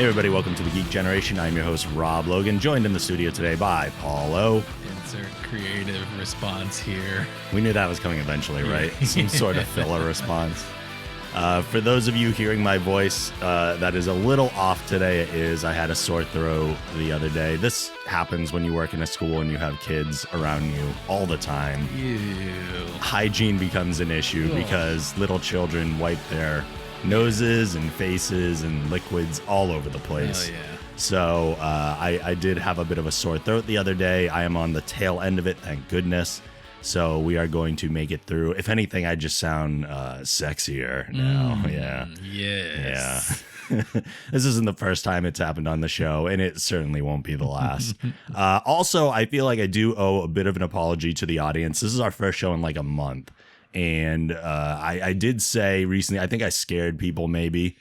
Hey everybody, welcome to the Geek Generation. I'm your host, Rob Logan, joined in the studio today by Paul O. Insert creative response here. We knew that was coming eventually, right? Some sort of filler response. For those of you hearing my voice that is a little off today, I had a sore throat the other day. This happens when you work in a school and you have kids around you all the time. Ew. Hygiene becomes an issue because little children wipe their noses and faces and liquids all over the place. Hell yeah. So I did have a bit of a sore throat the other day. I am on the tail end of it, thank goodness. So we are going to make it through. If anything, I just sound sexier now. Yes. Yeah. This isn't the first time it's happened on the show, and it certainly won't be the last. Also, I feel like I do owe a bit of an apology to the audience. This is our first show in like a month. And I did say recently, I think I scared people maybe,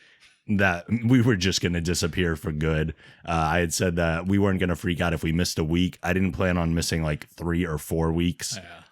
that we were just going to disappear for good. I had said that we weren't going to freak out if we missed a week. I didn't plan on missing like 3 or 4 weeks. Yeah.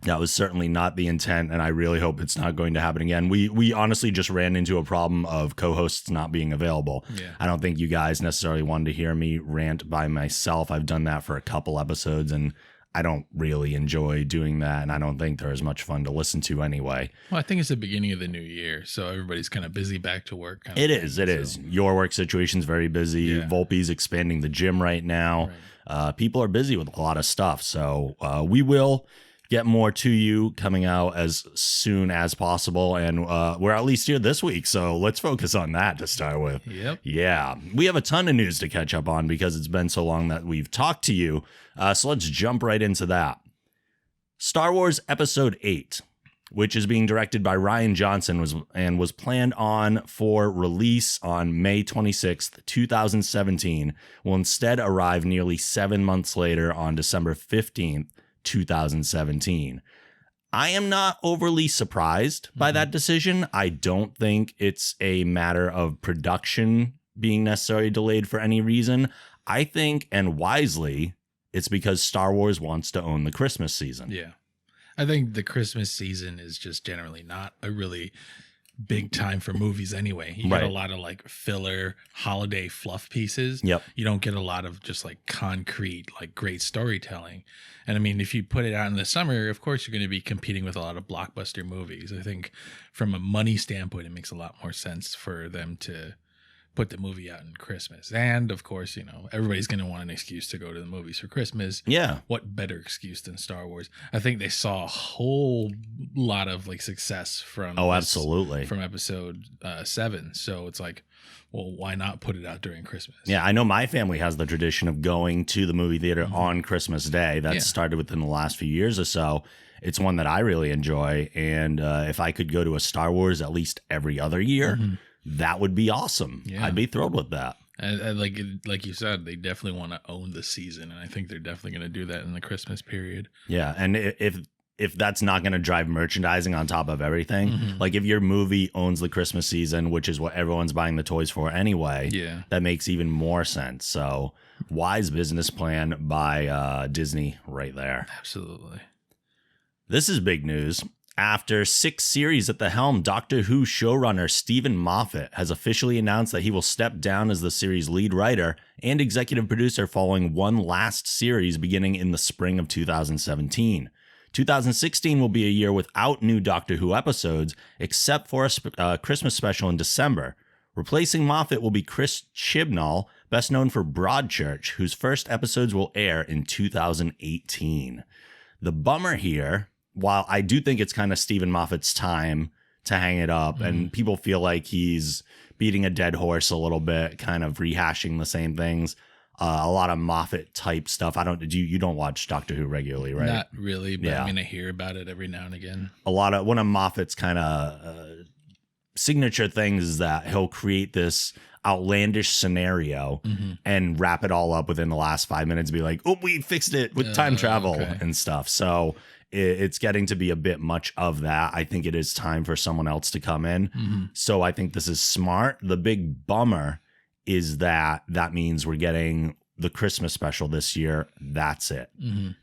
That was certainly not the intent, and I really hope it's not going to happen again. We honestly just ran into a problem of co-hosts not being available. Yeah. I don't think you guys necessarily wanted to hear me rant by myself. I've done that for a couple episodes, and I don't really enjoy doing that, and I don't think they're as much fun to listen to anyway. Well, I think it's the beginning of the new year, so everybody's kind of busy back to work. It is. Your work situation's very busy. Yeah. Volpe's expanding the gym right now. Right. People are busy with a lot of stuff, so we will get more to you coming out as soon as possible, and we're at least here this week, so let's focus on that to start with. Yep. Yeah, we have a ton of news to catch up on because it's been so long that we've talked to you, so let's jump right into that. Star Wars Episode 8, which is being directed by Rian Johnson, was planned on for release on May 26th, 2017, will instead arrive nearly 7 months later on December 15th, 2017. I am not overly surprised by that decision. I don't think it's a matter of production being necessarily delayed for any reason. I think, and wisely, it's because Star Wars wants to own the Christmas season. Yeah. I think the Christmas season is just generally not a really big time for movies anyway. You get a lot of like filler holiday fluff pieces. Yep. You don't get a lot of just like concrete, like great storytelling. And I mean, if you put it out in the summer, of course, you're going to be competing with a lot of blockbuster movies. I think from a money standpoint, it makes a lot more sense for them to put the movie out in Christmas. And of course, you know, everybody's going to want an excuse to go to the movies for Christmas. Yeah. What better excuse than Star Wars? I think they saw a whole lot of like success from absolutely, from episode 7. So it's like, well, why not put it out during Christmas? Yeah, I know my family has the tradition of going to the movie theater on Christmas Day. That started within the last few years or so. It's one that I really enjoy. And if I could go to a Star Wars at least every other year, that would be awesome. Yeah. I'd be thrilled with that. And like you said, they definitely want to own the season. And I think they're definitely going to do that in the Christmas period. Yeah, and if that's not going to drive merchandising on top of everything, like if your movie owns the Christmas season, which is what everyone's buying the toys for anyway, that makes even more sense. So wise business plan by Disney right there. Absolutely. This is big news. After 6 series at the helm, Doctor Who showrunner Stephen Moffat has officially announced that he will step down as the series' lead writer and executive producer following one last series beginning in the spring of 2017. 2016 will be a year without new Doctor Who episodes, except for a Christmas special in December. Replacing Moffat will be Chris Chibnall, best known for Broadchurch, whose first episodes will air in 2018. The bummer here, while I do think it's kind of Stephen Moffat's time to hang it up, and people feel like he's beating a dead horse a little bit, kind of rehashing the same things. A lot of Moffat type stuff. You don't watch Doctor Who regularly, right? Not really, but I mean, I hear about it every now and again. One of Moffat's kind of signature things is that he'll create this outlandish scenario and wrap it all up within the last 5 minutes, be like, oh, we fixed it with time travel and stuff. So it's getting to be a bit much of that. I think it is time for someone else to come in. So I think this is smart. The big bummer is that means we're getting the Christmas special this year. That's it.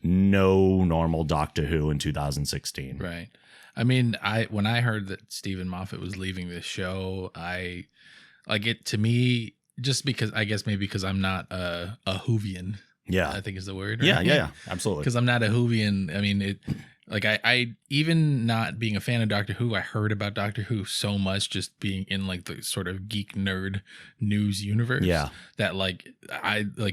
No normal Doctor Who in 2016. Right. I mean, when I heard that Stephen Moffat was leaving this show, to me, just because I guess maybe because I'm not a Whovian. Yeah. I think is the word. Yeah, right? yeah, absolutely. Because I'm not a Whovian. I mean, I even not being a fan of Doctor Who, I heard about Doctor Who so much just being in like the sort of geek nerd news universe. Yeah. That like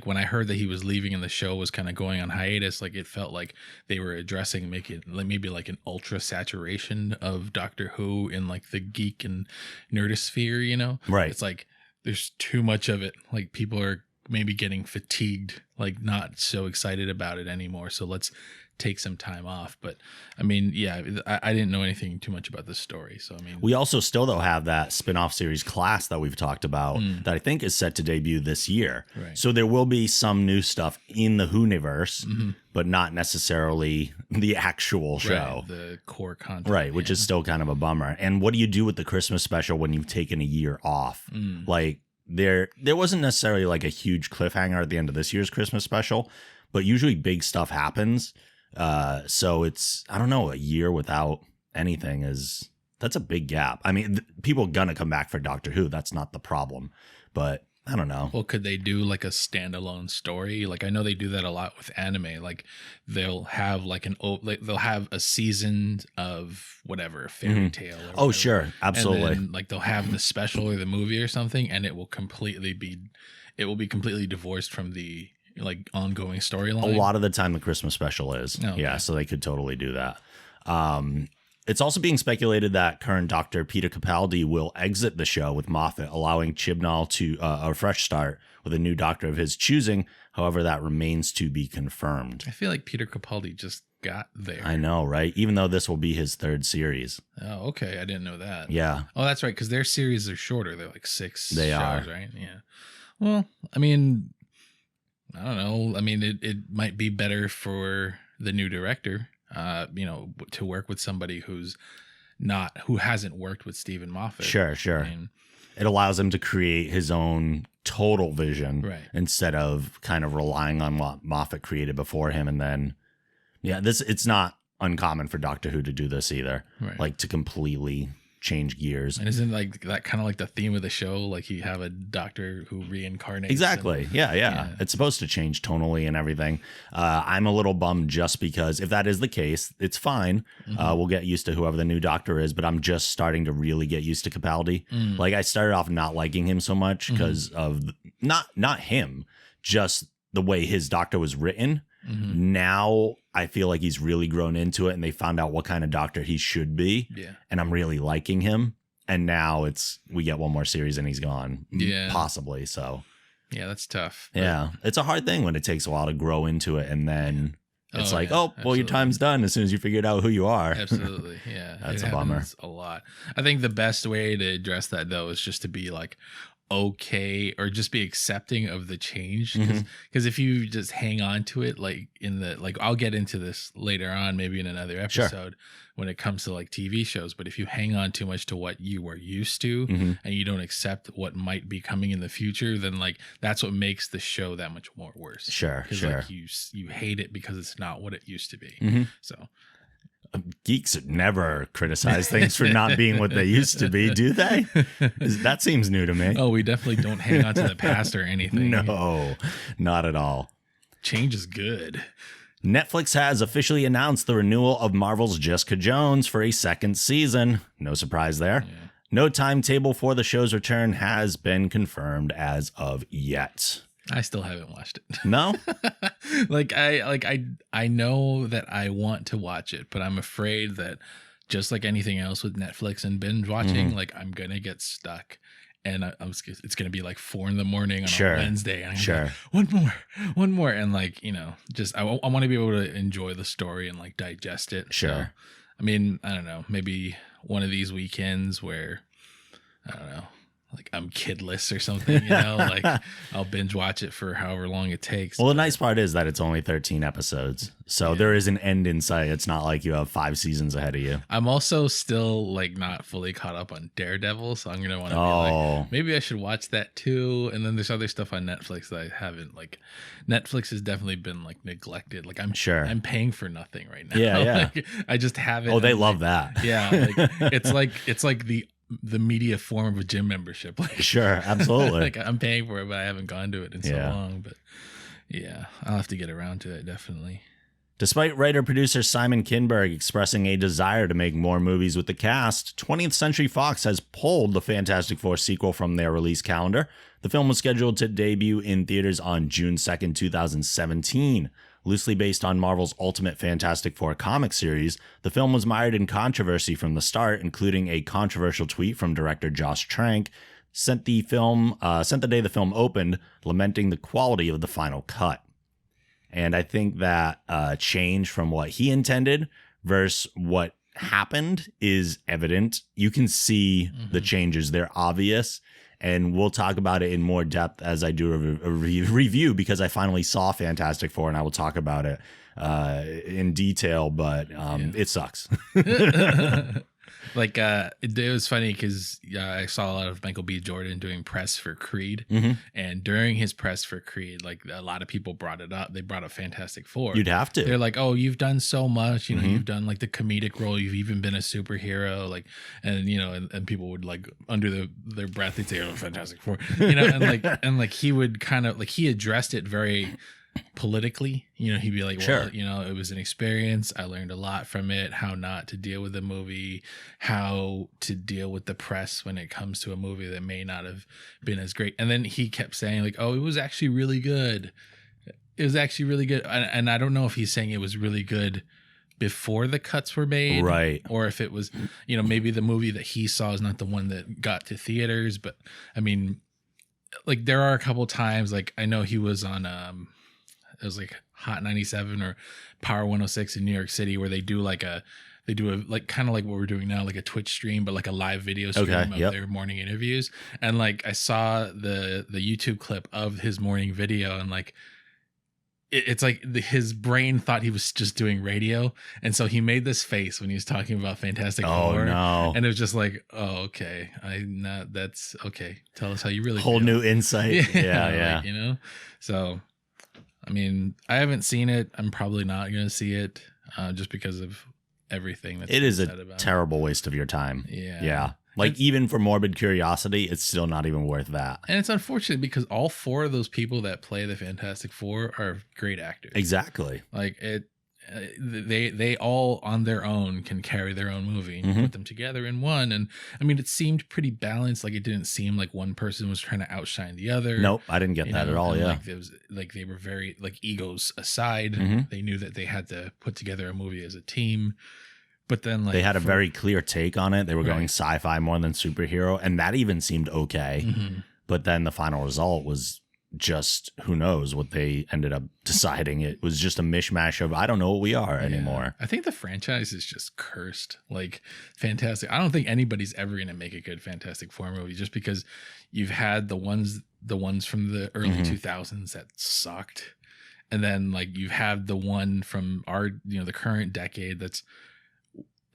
when I heard that he was leaving and the show was kind of going on hiatus, like it felt like they were addressing making like maybe like an ultra saturation of Doctor Who in like the geek and nerdosphere, you know? Right. It's like there's too much of it. Like people are maybe getting fatigued, like not so excited about it anymore. So let's take some time off. But I mean, yeah, I didn't know anything too much about this story. So I mean, we also still though have that spin-off series Class that we've talked about that I think is set to debut this year. Right. So there will be some new stuff in the Who-niverse, but not necessarily the actual show. Right, the core content. Right, which is still kind of a bummer. And what do you do with the Christmas special when you've taken a year off? Like there wasn't necessarily like a huge cliffhanger at the end of this year's Christmas special, but usually big stuff happens. So it's, I don't know, a year without anything that's a big gap. I mean, people are gonna come back for Doctor Who. That's not the problem, but I don't know. Well, could they do like a standalone story? Like I know they do that a lot with anime. Like they'll have like they'll have a season of whatever, a fairy tale. Or Oh, whatever. sure. Absolutely. And then, like they'll have the special or the movie or something, and it will be completely divorced from the like ongoing storyline. A lot of the time the Christmas special is. Oh, okay. Yeah, so they could totally do that. It's also being speculated that current Dr. Peter Capaldi will exit the show with Moffat, allowing Chibnall to a fresh start with a new doctor of his choosing. However, that remains to be confirmed. I feel like Peter Capaldi just got there. I know, right? Even though this will be his third series. Oh, okay. I didn't know that. Yeah. Oh, that's right. Because their series are shorter. They're like 6 They shows, are. right? Yeah. Well, I mean, I don't know. I mean, it might be better for the new director, to work with somebody who hasn't worked with Stephen Moffat. Sure. I mean, It allows him to create his own total vision right. instead of kind of relying on what Moffat created before him. And then, yeah, it's not uncommon for Doctor Who to do this either, Right. like to completely change gears. And isn't like that kind of like the theme of the show? Like you have a doctor who reincarnates. Exactly. Yeah. It's supposed to change tonally and everything. I'm a little bummed just because if that is the case, it's fine. We'll get used to whoever the new doctor is, but I'm just starting to really get used to Capaldi. Like I started off not liking him so much because of not him, just the way his doctor was written. Now I feel like he's really grown into it and they found out what kind of doctor he should be. Yeah. And I'm really liking him. And now we get one more series and he's gone. Yeah. Possibly. So Yeah, that's tough. yeah. It's a hard thing when it takes a while to grow into it. And then it's like, yeah, well, your absolutely. time's done as soon as you figured out who you are. Absolutely. Yeah. That's It a bummer. happens a lot. I think the best way to address that though is just to be like okay or just be accepting of the change because if you just hang on to it like I'll get into this later on maybe in another episode when it comes to like TV shows, but if you hang on too much to what you were used to and you don't accept what might be coming in the future, then like that's what makes the show that much more worse. Sure. Like you hate it because it's not what it used to be. So Geeks never criticize things for not being what they used to be, do they? That seems new to me. oh, we definitely don't hang on to the past or anything. No, not at all. Change is good. Netflix has officially announced the renewal of Marvel's Jessica Jones for a second season. No surprise there. Yeah. No timetable for the show's return has been confirmed as of yet. I still haven't watched it. No? I know that I want to watch it, but I'm afraid that just like anything else with Netflix and binge watching, like I'm gonna get stuck, and it's gonna be like 4 a.m. on a Wednesday, and I'm like, one more, and like just I want to be able to enjoy the story and like digest it. Sure. So, I mean, I don't know, maybe one of these weekends where I don't know. Like I'm kidless or something, like I'll binge watch it for however long it takes. Well, the nice part is that it's only 13 episodes. So there is an end in sight. It's not like you have 5 seasons ahead of you. I'm also still like not fully caught up on Daredevil. So I'm going to want to be like, maybe I should watch that too. And then there's other stuff on Netflix that I haven't like. Netflix has definitely been like neglected. Like I'm paying for nothing right now. Yeah. Like, I just haven't. Oh, they love that. Yeah. Like, it's like the the media form of a gym membership. Like, Sure, absolutely. like I'm paying for it, but I haven't gone to it in so long. But yeah, I'll have to get around to it, definitely. Despite writer-producer Simon Kinberg expressing a desire to make more movies with the cast, 20th Century Fox has pulled the Fantastic Four sequel from their release calendar. The film was scheduled to debut in theaters on June 2nd, 2017. Loosely based on Marvel's Ultimate Fantastic Four comic series, the film was mired in controversy from the start, including a controversial tweet from director Josh Trank sent the day the film opened, lamenting the quality of the final cut. And I think that change from what he intended versus what happened is evident. You can see the changes. They're obvious. And we'll talk about it in more depth as I do a review, because I finally saw Fantastic Four and I will talk about it in detail. But it sucks. Like it was funny because I saw a lot of Michael B. Jordan doing press for Creed, and during his press for Creed, like a lot of people brought it up. They brought up Fantastic Four. You'd have to. They're like, "Oh, you've done so much. You know, you've done like the comedic role. You've even been a superhero." Like, and you know, and people would like under their breath, they'd say, "Oh, Fantastic Four," you know, and like he would kind of like he addressed it very politically, you know, he'd be like, well, sure, you know, it was an experience. I learned a lot from it, how not to deal with a movie, how to deal with the press when it comes to a movie that may not have been as great. And then he kept saying like, oh, it was actually really good. It was actually really good. And I don't know if he's saying it was really good before the cuts were made, right? Or if it was, you know, maybe the movie that he saw is not the one that got to theaters. But I mean, like there are a couple times, like I know he was on it was like Hot 97 or Power 106 in New York City, where they do like like kind of like what we're doing now, like a Twitch stream, but like a live video stream of their morning interviews. And like I saw the YouTube clip of his morning video, and like it's like his brain thought he was just doing radio, and so he made this face when he was talking about Fantastic Four. No. And it was just like, oh, okay, that's okay. Tell us how you really whole feel. New insight. Yeah. Like, you know, so. I mean, I haven't seen it. I'm probably not going to see it just because of everything that's it is said a about terrible waste of your time. Yeah. Like even for morbid curiosity, it's still not even worth that. And it's unfortunate because all four of those people that play the Fantastic Four are great actors. Exactly. Like they all on their own can carry their own movie and put them together in one. And I mean, it seemed pretty balanced. Like it didn't seem like one person was trying to outshine the other. Nope, I didn't get that at all. Like there was like they were very like egos aside. They knew that they had to put together a movie as a team. But then like they had a very clear take on it. They were going sci-fi more than superhero, and that even seemed okay. But then the final result was just who knows what they ended up deciding. It was just a mishmash of I don't know what we are anymore. I think the franchise is just cursed. Like Fantastic. I don't think anybody's ever going to make a good Fantastic Four movie just because you've had the ones from the early 2000s that sucked. And then like you've had the one from our, you know, the current decade that's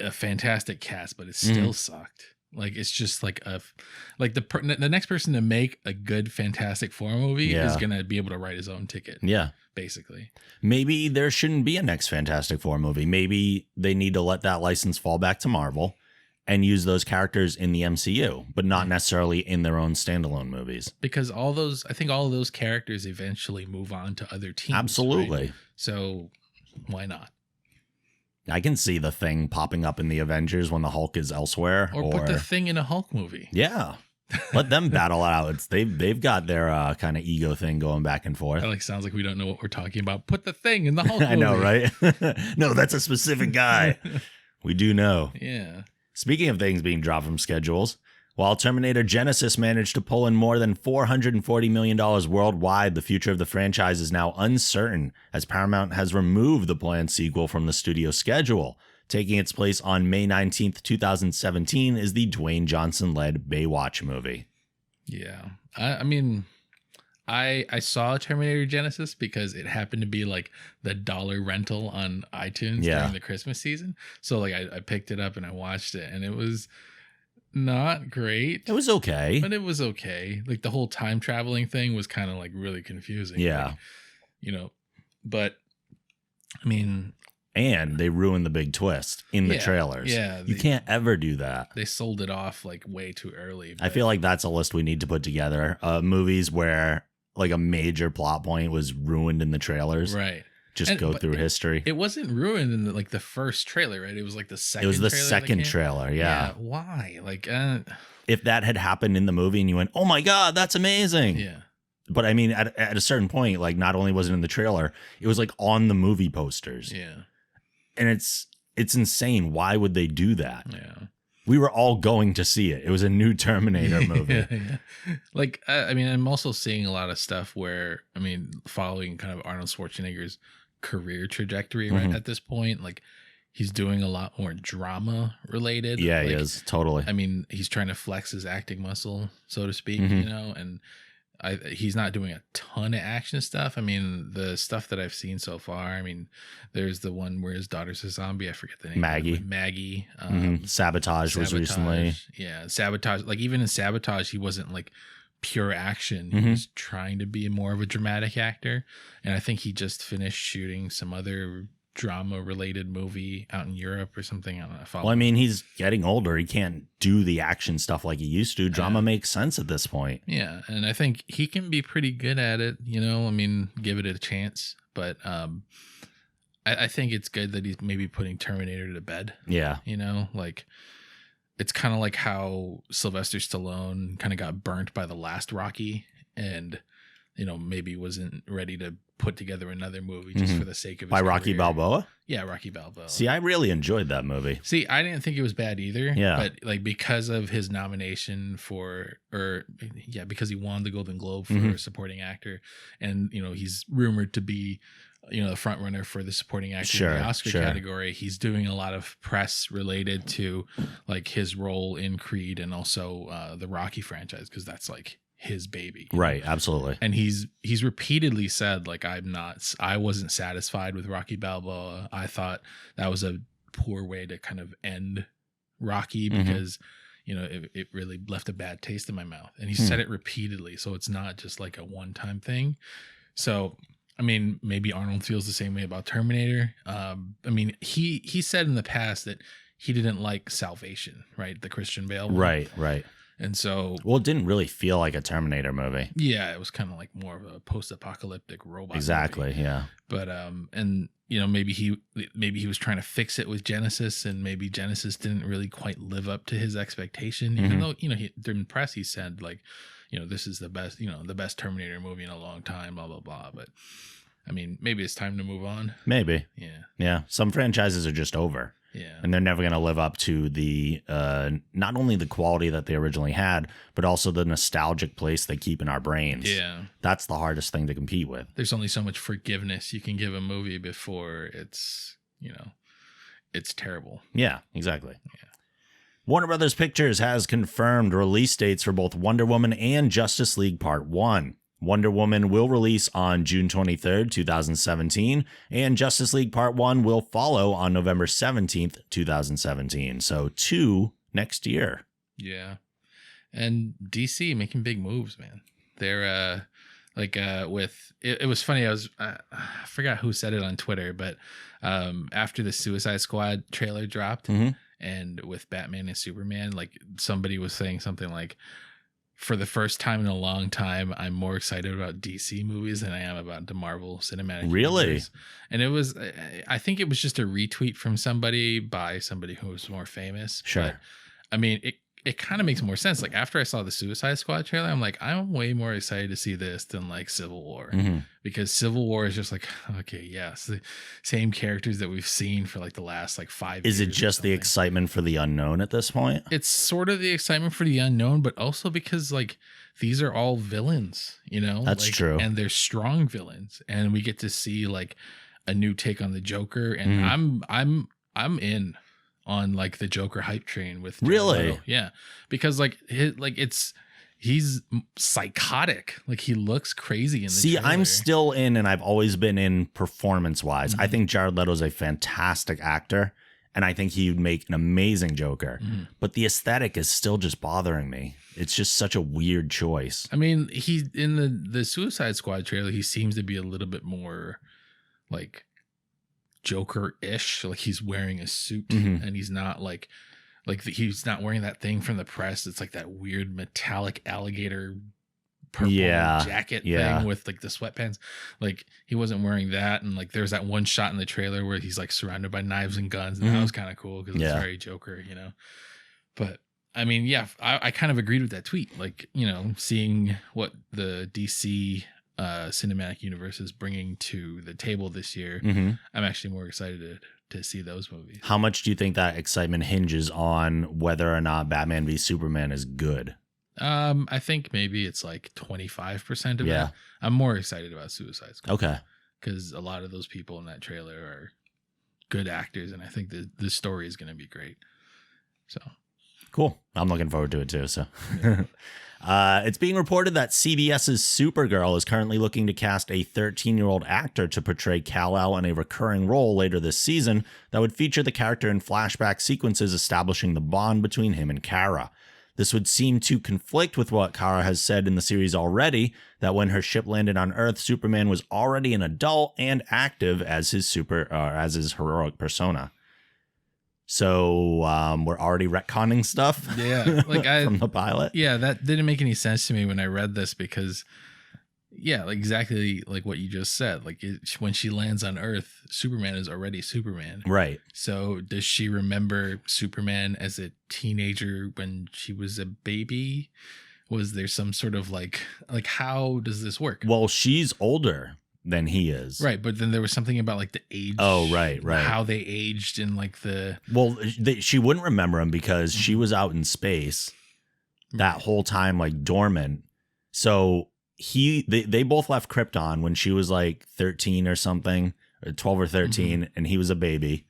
a fantastic cast, but it still sucked. Like it's just like the next person to make a good Fantastic Four movie is gonna be able to write his own ticket. Yeah, basically. Maybe there shouldn't be a next Fantastic Four movie. Maybe they need to let that license fall back to Marvel and use those characters in the MCU, but not necessarily in their own standalone movies. Because I think all of those characters eventually move on to other teams. Absolutely. Right? So why not? I can see the Thing popping up in the Avengers when the Hulk is elsewhere. Or put the Thing in a Hulk movie. Yeah. Let them battle out. They've got their kind of ego thing going back and forth. That like sounds like we don't know what we're talking about. Put the Thing in the Hulk movie. I know, right? No, that's a specific guy. We do know. Yeah. Speaking of things being dropped from schedules, while Terminator Genesis managed to pull in more than $440 million worldwide, the future of the franchise is now uncertain as Paramount has removed the planned sequel from the studio schedule. Taking its place on May 19th, 2017 is the Dwayne Johnson-led Baywatch movie. Yeah. I mean, I saw Terminator Genesis because it happened to be like the $1 rental on iTunes during the Christmas season. So like I picked it up and I watched it, and it was not great. It was okay. But it was okay. Like the whole time traveling thing was kind of like really confusing. Yeah. Like, you know, but I mean, And they ruined the big twist in the trailers. Yeah. You can't ever do that. They sold it off like way too early. I feel like that's a list we need to put together. Movies where like a major plot point was ruined in the trailers. Right. Just go through history. It wasn't ruined in the first trailer, right? It was like the second. It was the second trailer. Yeah. Why? Like, if that had happened in the movie and you went, "Oh my God, that's amazing!" Yeah. But I mean, at a certain point, like not only was it in the trailer, it was like on the movie posters. Yeah. And it's insane. Why would they do that? Yeah. We were all going to see it. It was a new Terminator movie. Yeah. Like, I mean, I'm also seeing a lot of stuff where, I mean, following kind of Arnold Schwarzenegger's career trajectory right at this point, like he's doing a lot more drama related. Yeah, like, he is. Totally. I mean, he's trying to flex his acting muscle, so to speak, and he's not doing a ton of action stuff. I mean, the stuff that I've seen so far, I mean, there's the one where his daughter's a zombie. I forget the name. Maggie. Sabotage was recently. Yeah, Sabotage. Like even in Sabotage, he wasn't like pure action. He was trying to be more of a dramatic actor. And I think he just finished shooting some other drama related movie out in Europe or something. I don't know. Well, I mean, he's getting older. He can't do the action stuff like he used to. Drama makes sense at this point. Yeah. And I think he can be pretty good at it, you know, I mean, give it a chance. But I think it's good that he's maybe putting Terminator to bed. Yeah. You know, like it's kind of like how Sylvester Stallone kind of got burnt by the last Rocky and, you know, maybe wasn't ready to put together another movie just for the sake of his By Rocky career. Balboa? Yeah, Rocky Balboa. See, I really enjoyed that movie. See, I didn't think it was bad either. Yeah. But like because of his nomination because he won the Golden Globe for supporting actor, and you know he's rumored to be, you know, the front runner for the supporting actor in the Oscar category. He's doing a lot of press related to like his role in Creed and also the Rocky franchise because that's like his baby. Right, absolutely. And he's repeatedly said like I wasn't satisfied with Rocky Balboa. I thought that was a poor way to kind of end Rocky because you know it really left a bad taste in my mouth. And he said it repeatedly, so it's not just like a one-time thing. So I mean, maybe Arnold feels the same way about Terminator. I mean, he said in the past that he didn't like Salvation, right? The Christian Bale one. Right. And so, well, it didn't really feel like a Terminator movie. Yeah, it was kind of like more of a post-apocalyptic robot. Exactly. Movie. Yeah. But and you know maybe he was trying to fix it with Genesis, and maybe Genesis didn't really quite live up to his expectation. Even though you know during the press he said like, you know, this is the best Terminator movie in a long time. Blah blah blah. But I mean, maybe it's time to move on. Maybe. Yeah. Yeah. Some franchises are just over. Yeah. And they're never going to live up to the not only the quality that they originally had, but also the nostalgic place they keep in our brains. Yeah. That's the hardest thing to compete with. There's only so much forgiveness you can give a movie before it's, you know, it's terrible. Yeah, exactly. Yeah. Warner Brothers Pictures has confirmed release dates for both Wonder Woman and Justice League Part 1. Wonder Woman will release on June 23rd, 2017, and Justice League Part 1 will follow on November 17th, 2017. So 2 next year. Yeah. And DC making big moves, man. They're with it was funny. I forgot who said it on Twitter, but after the Suicide Squad trailer dropped and with Batman and Superman, like somebody was saying something like, for the first time in a long time, I'm more excited about DC movies than I am about the Marvel Cinematic Universe. And it was, I think it was just a retweet from somebody by somebody who was more famous. Sure. But, I mean, it kind of makes more sense. Like after I saw the Suicide Squad trailer, I'm like, I'm way more excited to see this than like Civil War, because Civil War is just like, okay, yes, the same characters that we've seen for like the last like 5 years. Is it just the excitement for the unknown at this point? It's sort of the excitement for the unknown, but also because like these are all villains, you know? That's like, true. And they're strong villains, and we get to see like a new take on the Joker, and I'm in on like the Joker hype train with Jared really Leto. Yeah, because like he's psychotic, like he looks crazy in the trailer. I'm still in, and I've always been in performance wise. I think Jared Leto's a fantastic actor, and I think he would make an amazing Joker, but the aesthetic is still just bothering me. It's just such a weird choice. I mean, he in the Suicide Squad trailer, he seems to be a little bit more like Joker-ish. Like he's wearing a suit Mhm. and he's not he's not wearing that thing from the press. It's like that weird metallic alligator purple jacket thing with like the sweatpants. Like he wasn't wearing that. And like there's that one shot in the trailer where he's like surrounded by knives and guns. And that was kind of cool because it's very Joker, you know. But I mean, yeah, I kind of agreed with that tweet. Like, you know, seeing what the DC cinematic universe is bringing to the table this year, I'm actually more excited to see those movies. How much do you think that excitement hinges on whether or not Batman v Superman is good? I think maybe it's like 25% of it. I'm more excited about Suicide Squad. Okay. Because a lot of those people in that trailer are good actors, and I think the story is going to be great. So cool. I'm looking forward to it too. So it's being reported that CBS's Supergirl is currently looking to cast a 13-year-old actor to portray Kal-El in a recurring role later this season that would feature the character in flashback sequences establishing the bond between him and Kara. This would seem to conflict with what Kara has said in the series already, that when her ship landed on Earth, Superman was already an adult and active as his heroic persona. So we're already retconning stuff. Yeah, like from the pilot. Yeah, that didn't make any sense to me when I read this because, yeah, like exactly like what you just said. Like when she lands on Earth, Superman is already Superman. Right. So does she remember Superman as a teenager when she was a baby? Was there some sort of like how does this work? Well, she's older than he is. Right, but then there was something about like the age. Oh, right. How they aged in like the... Well, she wouldn't remember him because she was out in space that whole time, like dormant. So they both left Krypton when she was like 13 or something, or 12 or 13, and he was a baby.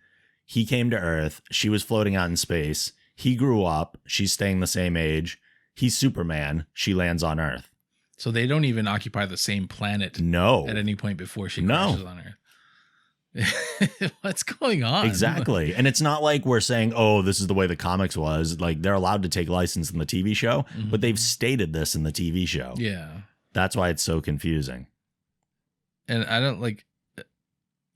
He came to Earth. She was floating out in space. He grew up. She's staying the same age. He's Superman. She lands on Earth. So they don't even occupy the same planet at any point before she crashes on Earth. What's going on? Exactly. And it's not like we're saying, oh, this is the way the comics was. Like they're allowed to take license in the TV show, but they've stated this in the TV show. Yeah. That's why it's so confusing. And I don't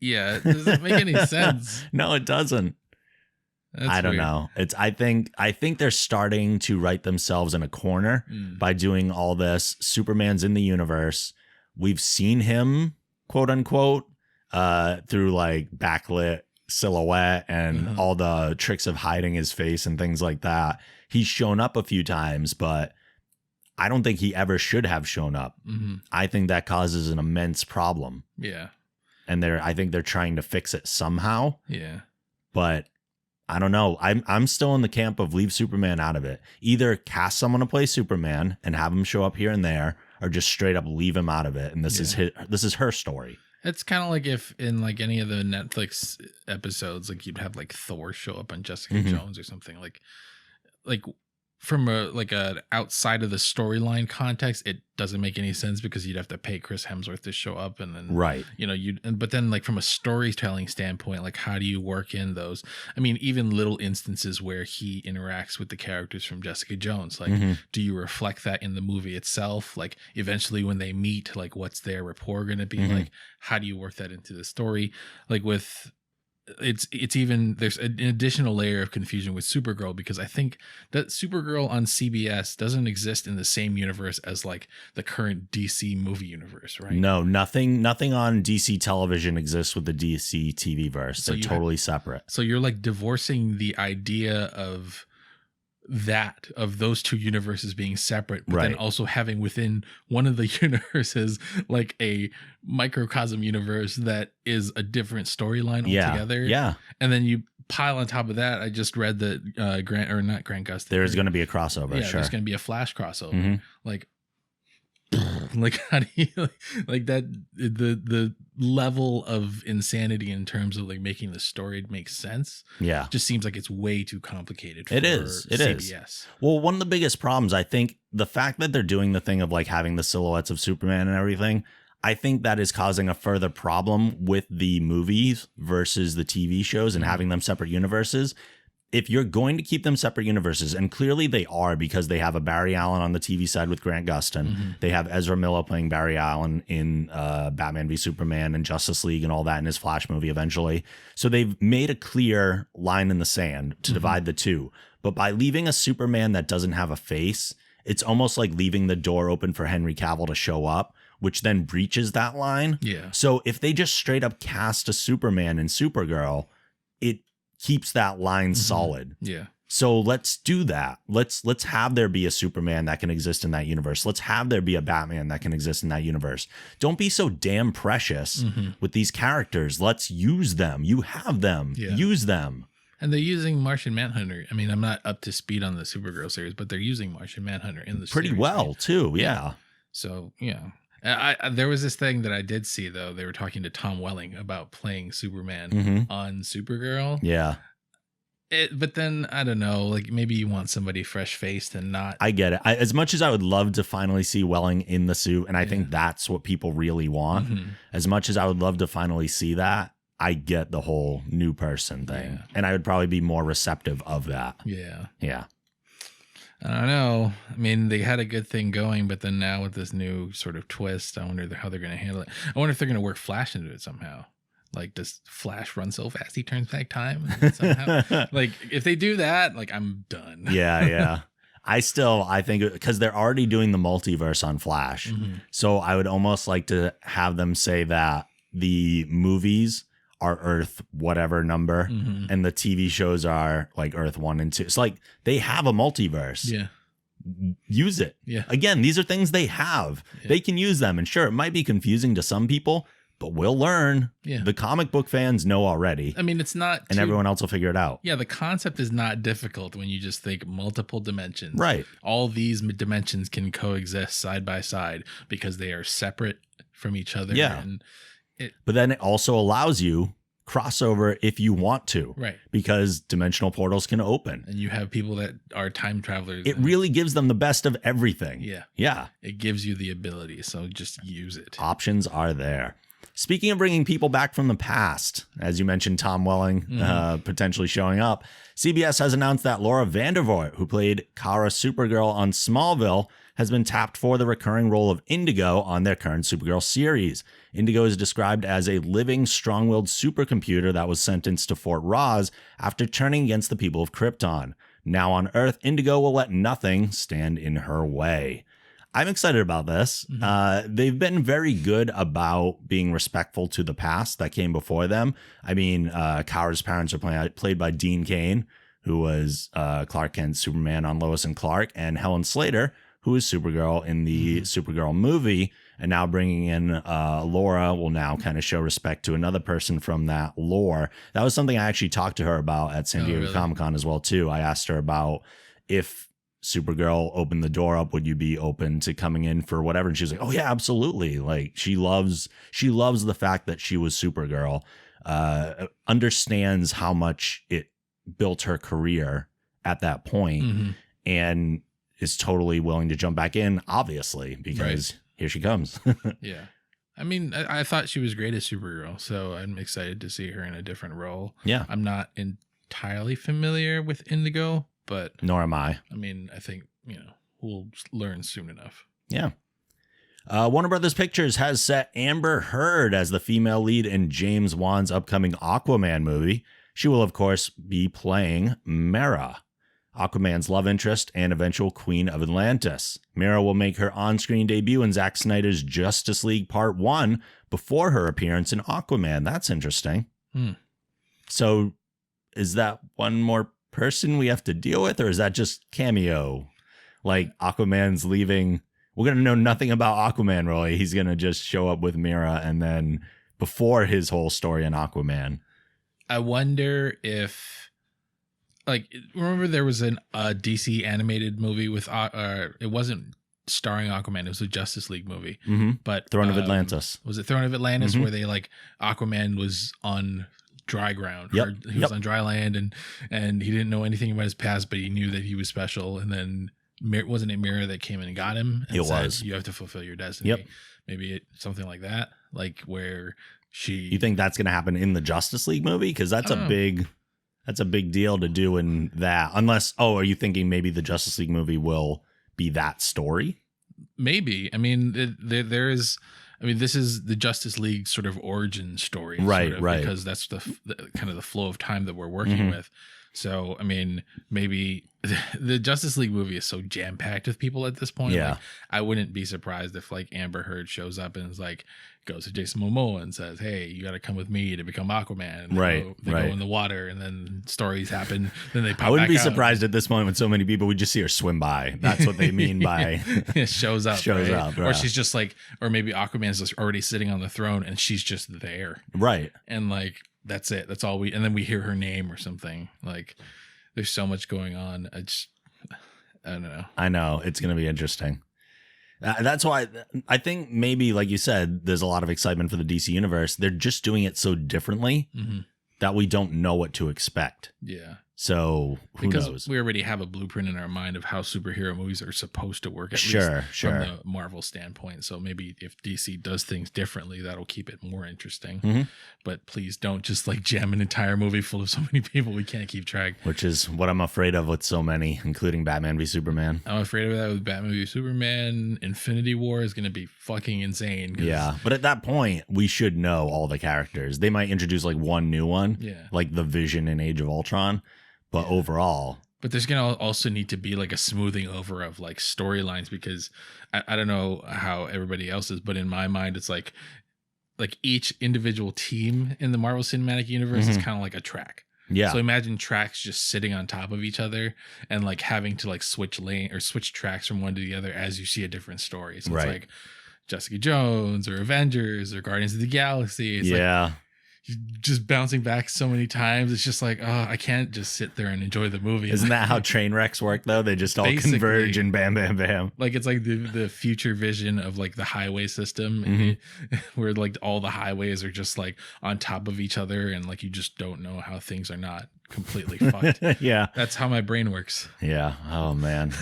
it doesn't make any sense. No, it doesn't. I don't know. I think they're starting to write themselves in a corner by doing all this. Superman's in the universe. We've seen him, quote unquote, through like backlit silhouette and all the tricks of hiding his face and things like that. He's shown up a few times, but I don't think he ever should have shown up. I think that causes an immense problem. Yeah. And I think they're trying to fix it somehow. Yeah. But I don't know. I'm still in the camp of leave Superman out of it. Either cast someone to play Superman and have him show up here and there, or just straight up leave him out of it. And this is her story. It's kind of like if in like any of the Netflix episodes, like you'd have like Thor show up on Jessica Jones or something like from a outside of the storyline context, it doesn't make any sense because you'd have to pay Chris Hemsworth to show up, and then but then like from a storytelling standpoint, like how do you work in those? I mean, even little instances where he interacts with the characters from Jessica Jones, like do you reflect that in the movie itself? Like eventually when they meet, like what's their rapport going to be like? How do you work that into the story? Like with it's even there's an additional layer of confusion with Supergirl because I think that Supergirl on CBS doesn't exist in the same universe as like the current DC movie universe, right? No, nothing on DC television exists with the DC TV verse. They're totally separate. So you're like divorcing the idea of those two universes being separate, but then also having within one of the universes like a microcosm universe that is a different storyline altogether. Yeah. And then you pile on top of that, I just read that not Grant Gustin. There's going to be a crossover. Yeah, there's going to be a Flash crossover. Like how do you like that the level of insanity in terms of like making the story make sense just seems like it's way too complicated for CBS. Well, one of the biggest problems, I think, the fact that they're doing the thing of like having the silhouettes of Superman and everything, I think that is causing a further problem with the movies versus the TV shows and having them separate universes. if you're going to keep them separate universes, and clearly they are because they have a Barry Allen on the TV side with Grant Gustin. They have Ezra Miller playing Barry Allen in Batman v Superman and Justice League and all that in his Flash movie eventually. So they've made a clear line in the sand to divide the two. But by leaving a Superman that doesn't have a face, it's almost like leaving the door open for Henry Cavill to show up, which then breaches that line. Yeah. So if they just straight up cast a Superman in Supergirl, it keeps that line solid. Yeah. So let's do that. Let's have there be a Superman that can exist in that universe. Let's have there be a Batman that can exist in that universe. Don't be so damn precious with these characters. Let's use them. You have them. Yeah. Use them. And they're using Martian Manhunter. I mean, I'm not up to speed on the Supergirl series, but they're using Martian Manhunter in the Pretty series, well, right? too. Yeah. So, yeah. There was this thing that I did see, though. They were talking to Tom Welling about playing Superman on Supergirl. Yeah. But then, I don't know, like maybe you want somebody fresh-faced and not... I get it. As much as I would love to finally see Welling in the suit, and I think that's what people really want, as much as I would love to finally see that, I get the whole new person thing. Yeah. And I would probably be more receptive of that. Yeah. Yeah. I don't know. I mean, they had a good thing going, but then now with this new sort of twist, I wonder how they're going to handle it. I wonder if they're going to work Flash into it somehow. Like, does Flash run so fast he turns back time somehow? Like, if they do that, like, I'm done. Yeah. I think because they're already doing the multiverse on Flash. So I would almost like to have them say that the movies are Earth whatever number and the TV shows are like Earth 1 and 2. It's like they have a multiverse. Yeah. Use it. Yeah. Again, these are things they have. Yeah. They can use them. And sure, it might be confusing to some people, but we'll learn. Yeah. The comic book fans know already. I mean, it's not... And everyone else will figure it out. Yeah, the concept is not difficult when you just think multiple dimensions. Right. All these dimensions can coexist side by side because they are separate from each other. Yeah. And but then it also allows you crossover if you want to. Right. Because dimensional portals can open. And you have people that are time travelers. It really gives them the best of everything. Yeah. Yeah. It gives you the ability. So just use it. Options are there. Speaking of bringing people back from the past, as you mentioned, Tom Welling potentially showing up, CBS has announced that Laura Vandervoort, who played Kara Supergirl on Smallville, has been tapped for the recurring role of Indigo on their current Supergirl series. Indigo is described as a living, strong-willed supercomputer that was sentenced to Fort Ross after turning against the people of Krypton. Now on Earth, Indigo will let nothing stand in her way. I'm excited about this. They've been very good about being respectful to the past that came before them. I mean, Kara's parents are played by Dean Cain, who was Clark Kent's Superman on Lois and Clark, and Helen Slater, who is Supergirl in the Supergirl movie. And now bringing in Laura will now kind of show respect to another person from that lore. That was something I actually talked to her about at San Diego Comic-Con as well, too. I asked her about if Supergirl opened the door up, would you be open to coming in for whatever? And she was like, oh yeah, absolutely. Like she loves the fact that she was Supergirl, understands how much it built her career at that point, and is totally willing to jump back in, obviously, because here she comes. Yeah. I mean, I thought she was great as Supergirl, so I'm excited to see her in a different role. Yeah. I'm not entirely familiar with Indigo, but nor am I. I mean, I think, we'll learn soon enough. Yeah. Warner Brothers Pictures has set Amber Heard as the female lead in James Wan's upcoming Aquaman movie. She will, of course, be playing Mera, Aquaman's love interest and eventual Queen of Atlantis. Mera will make her on-screen debut in Zack Snyder's Justice League Part 1 before her appearance in Aquaman. That's interesting. So is that one more person we have to deal with, or is that just cameo? Like Aquaman's leaving. We're going to know nothing about Aquaman, really. He's going to just show up with Mera and then before his whole story in Aquaman. I wonder if, like, remember there was a DC animated movie with, it wasn't starring Aquaman, it was a Justice League movie. But Throne of Atlantis. Was it Throne of Atlantis where they, like, Aquaman was on dry ground? Or he was on dry land and he didn't know anything about his past, but he knew that he was special. And then wasn't it Mera that came in and got him? And it said, was. You have to fulfill your destiny. Maybe something like that, like where she. You think that's going to happen in the Justice League movie? Because that's a big That's a big deal to do in that. Unless, are you thinking maybe the Justice League movie will be that story? Maybe. I mean, there is. I mean, this is the Justice League sort of origin story, right? Sort of, right. Because that's the kind of the flow of time that we're working with. So, I mean, maybe the Justice League movie is so jam packed with people at this point. Yeah. Like, I wouldn't be surprised if like Amber Heard shows up and is like, goes to Jason Momoa and says, "Hey, you got to come with me to become Aquaman." And they go in the water, and then stories happen. Then they pop. I wouldn't back be out. surprised at this point when so many people would just see her swim by. That's what they mean by shows up. Shows right? up, Or yeah. she's just like, or maybe Aquaman's just already sitting on the throne, and she's just there, right? and like that's it. That's all we. And then we hear her name or something. Like, there's so much going on. I don't know. I know it's going to be interesting. That's why I think maybe, like you said, there's a lot of excitement for the DC universe. They're just doing it so differently that we don't know what to expect. Yeah. So who because knows? we already have a blueprint in our mind of how superhero movies are supposed to work, at least from the Marvel standpoint. So maybe if DC does things differently, that'll keep it more interesting. But please don't just like jam an entire movie full of so many people we can't keep track. Which is what I'm afraid of with so many, including Batman v Superman. I'm afraid of that with Batman v Superman. Infinity War is going to be fucking insane. Yeah, but at that point, we should know all the characters. They might introduce like one new one, like the Vision in Age of Ultron. But overall, but there's gonna also need to be like a smoothing over of like storylines, because I don't know how everybody else is, but in my mind it's like each individual team in the Marvel Cinematic Universe is kind of like a track. Yeah. So imagine tracks just sitting on top of each other and like having to like switch lane or switch tracks from one to the other as you see a different story. So it's like Jessica Jones or Avengers or Guardians of the Galaxy. It's like, just bouncing back so many times. It's just like, oh, I can't just sit there and enjoy the movie. Isn't that how train wrecks work though? They just all converge and bam, bam, bam. Like it's like the future vision of like the highway system where like all the highways are just like on top of each other, and like you just don't know how things are not completely fucked. Yeah. That's how my brain works. Yeah. Oh man.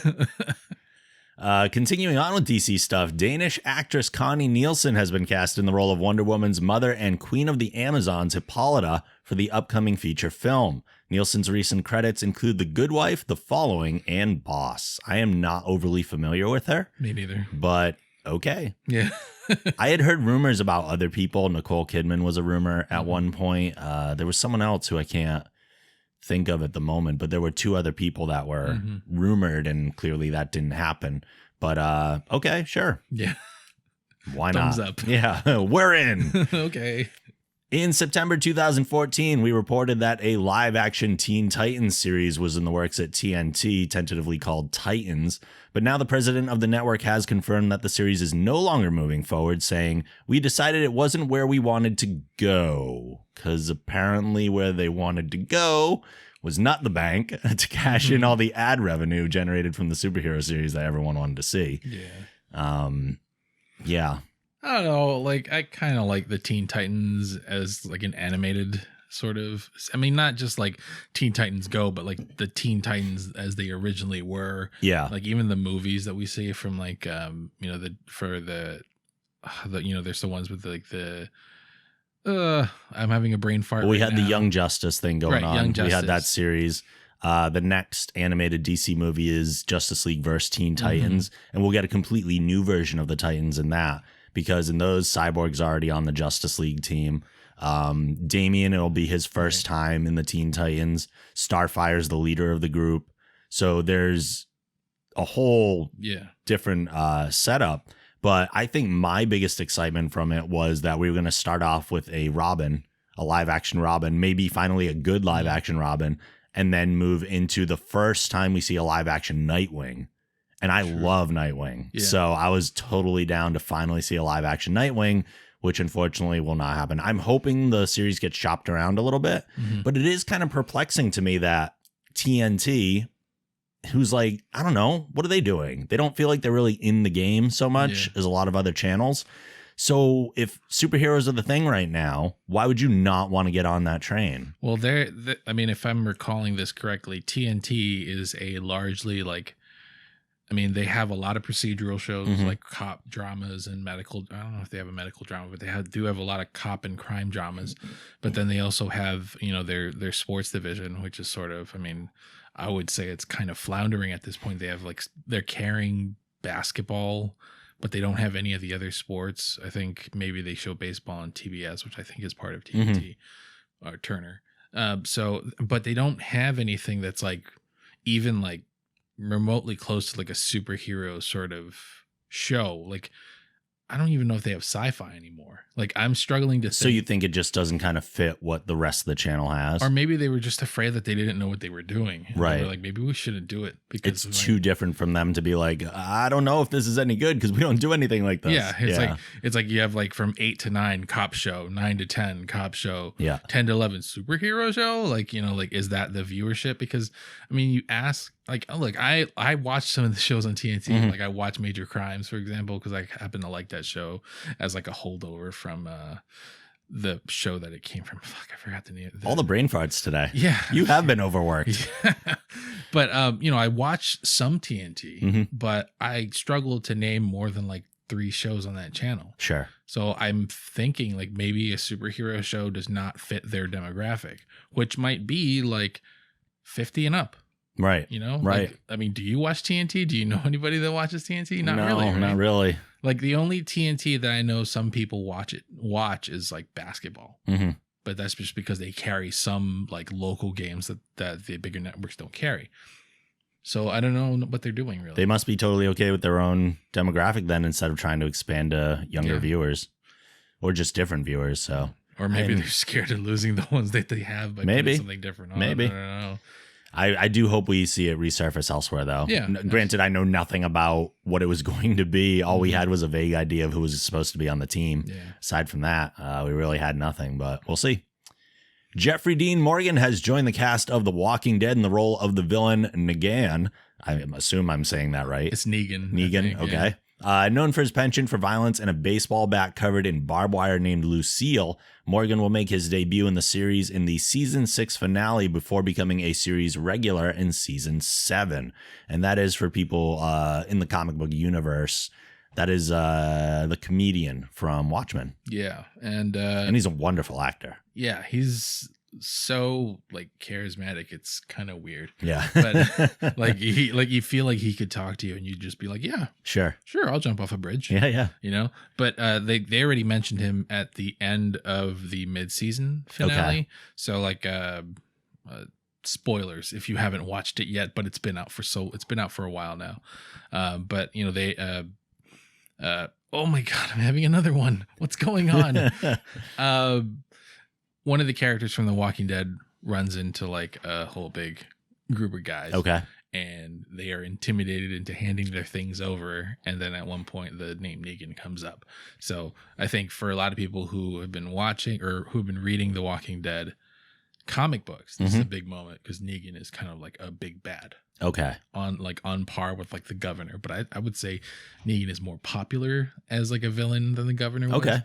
Continuing on with DC stuff, Danish actress Connie Nielsen has been cast in the role of Wonder Woman's mother and Queen of the Amazons, Hippolyta, for the upcoming feature film. Nielsen's recent credits include The Good Wife, The Following, and Boss. I am not overly familiar with her. Me neither. But okay. Yeah. I had heard rumors about other people. Nicole Kidman was a rumor at one point. There was someone else who I can't think of at the moment, but there were two other people that were rumored, and clearly that didn't happen. But okay, sure. Yeah. Why Thumbs not? up. Yeah, we're in. Okay. In September 2014, we reported that a live-action Teen Titans series was in the works at TNT, tentatively called Titans. But now the president of the network has confirmed that the series is no longer moving forward, saying, "We decided it wasn't where we wanted to go." Because apparently where they wanted to go was not the bank to cash in all the ad revenue generated from the superhero series that everyone wanted to see. Yeah. Yeah. I don't know. Like, I kind of like the Teen Titans as like an animated sort of. I mean, not just like Teen Titans Go, but like the Teen Titans as they originally were. Yeah. Like even the movies that we see from like, you know, there's the ones with like the. I'm having a brain fart. Well, we had the Young Justice thing going on. Young Justice. We had that series. The next animated DC movie is Justice League vs. Teen Titans, and we'll get a completely new version of the Titans in that, because in those, Cyborg's already on the Justice League team. Damian, it'll be his first time in the Teen Titans. Starfire's the leader of the group. So there's a whole different setup. But I think my biggest excitement from it was that we were going to start off with a Robin, a live action Robin, maybe finally a good live action Robin, and then move into the first time we see a live action Nightwing. And I love Nightwing. Yeah. So I was totally down to finally see a live action Nightwing, which unfortunately will not happen. I'm hoping the series gets shopped around a little bit, but it is kind of perplexing to me that TNT, who's like, I don't know, what are they doing? They don't feel like they're really in the game so much as a lot of other channels. So if superheroes are the thing right now, why would you not want to get on that train? Well, I mean, if I'm recalling this correctly, TNT is a largely like I mean, they have a lot of procedural shows Mhm. like cop dramas and medical. I don't know if they have a medical drama, but do have a lot of cop and crime dramas. But then they also have, their sports division, which is sort of, I mean, I would say it's kind of floundering at this point. They have they're carrying basketball, but they don't have any of the other sports. I think maybe they show baseball on TBS, which I think is part of TNT or Turner. But they don't have anything that's even remotely close to a superhero sort of show. I don't even know if they have sci-fi anymore. I'm struggling to think. So you think it just doesn't kind of fit what the rest of the channel has? Or maybe they were just afraid that they didn't know what they were doing. And right. They were maybe we shouldn't do it because it's too different from them to be I don't know if this is any good because we don't do anything like this. Yeah. It's you have from 8 to 9 cop show, 9 to 10 cop show, 10 to 11 superhero show. Is that the viewership? Because I mean, you ask, I watched some of the shows on TNT. Mm-hmm. I watched Major Crimes, for example, because I happen to like that show as a holdover from the show that it came from. Fuck, I forgot the name. All the brain farts today. Yeah, you have been overworked. But I watched some TNT, but I struggled to name more than 3 shows on that channel. Sure. So I'm thinking maybe a superhero show does not fit their demographic, which might be 50 and up. Right. Right. I mean, do you watch TNT? Do you know anybody that watches TNT? Not no, really. Right? Not really. The only TNT that I know some people watch is basketball. Mm-hmm. But that's just because they carry some local games that the bigger networks don't carry. So I don't know what they're doing really. They must be totally okay with their own demographic then, instead of trying to expand to younger viewers or just different viewers. So, or maybe they're scared of losing the ones that they have by putting something different on. Maybe. I don't know. I do hope we see it resurface elsewhere, though. Yeah. Granted, I know nothing about what it was going to be. All we had was a vague idea of who was supposed to be on the team. Yeah. Aside from that, we really had nothing, but we'll see. Jeffrey Dean Morgan has joined the cast of The Walking Dead in the role of the villain Negan. I assume I'm saying that right. It's Negan. Negan, okay. Yeah. Known for his penchant for violence and a baseball bat covered in barbed wire named Lucille, Morgan will make his debut in the series in the season 6 finale before becoming a series regular in season 7. And that is for people in the comic book universe. That is the comedian from Watchmen. Yeah. And he's a wonderful actor. Yeah, he's so charismatic. It's kind of weird. Yeah. But you feel like he could talk to you and you'd just be yeah, sure, I'll jump off a bridge. Yeah. But they already mentioned him at the end of the mid-season finale. Okay. So spoilers if you haven't watched it yet, but it's been out for a while now. But they oh my God, I'm having another one. What's going on? One of the characters from The Walking Dead runs into a whole big group of guys. Okay. And they are intimidated into handing their things over. And then at one point, the name Negan comes up. So I think for a lot of people who have been watching or who've been reading The Walking Dead comic books, this is a big moment because Negan is kind of a big bad. Okay. On par with the governor. But I would say Negan is more popular as a villain than the governor was. Okay.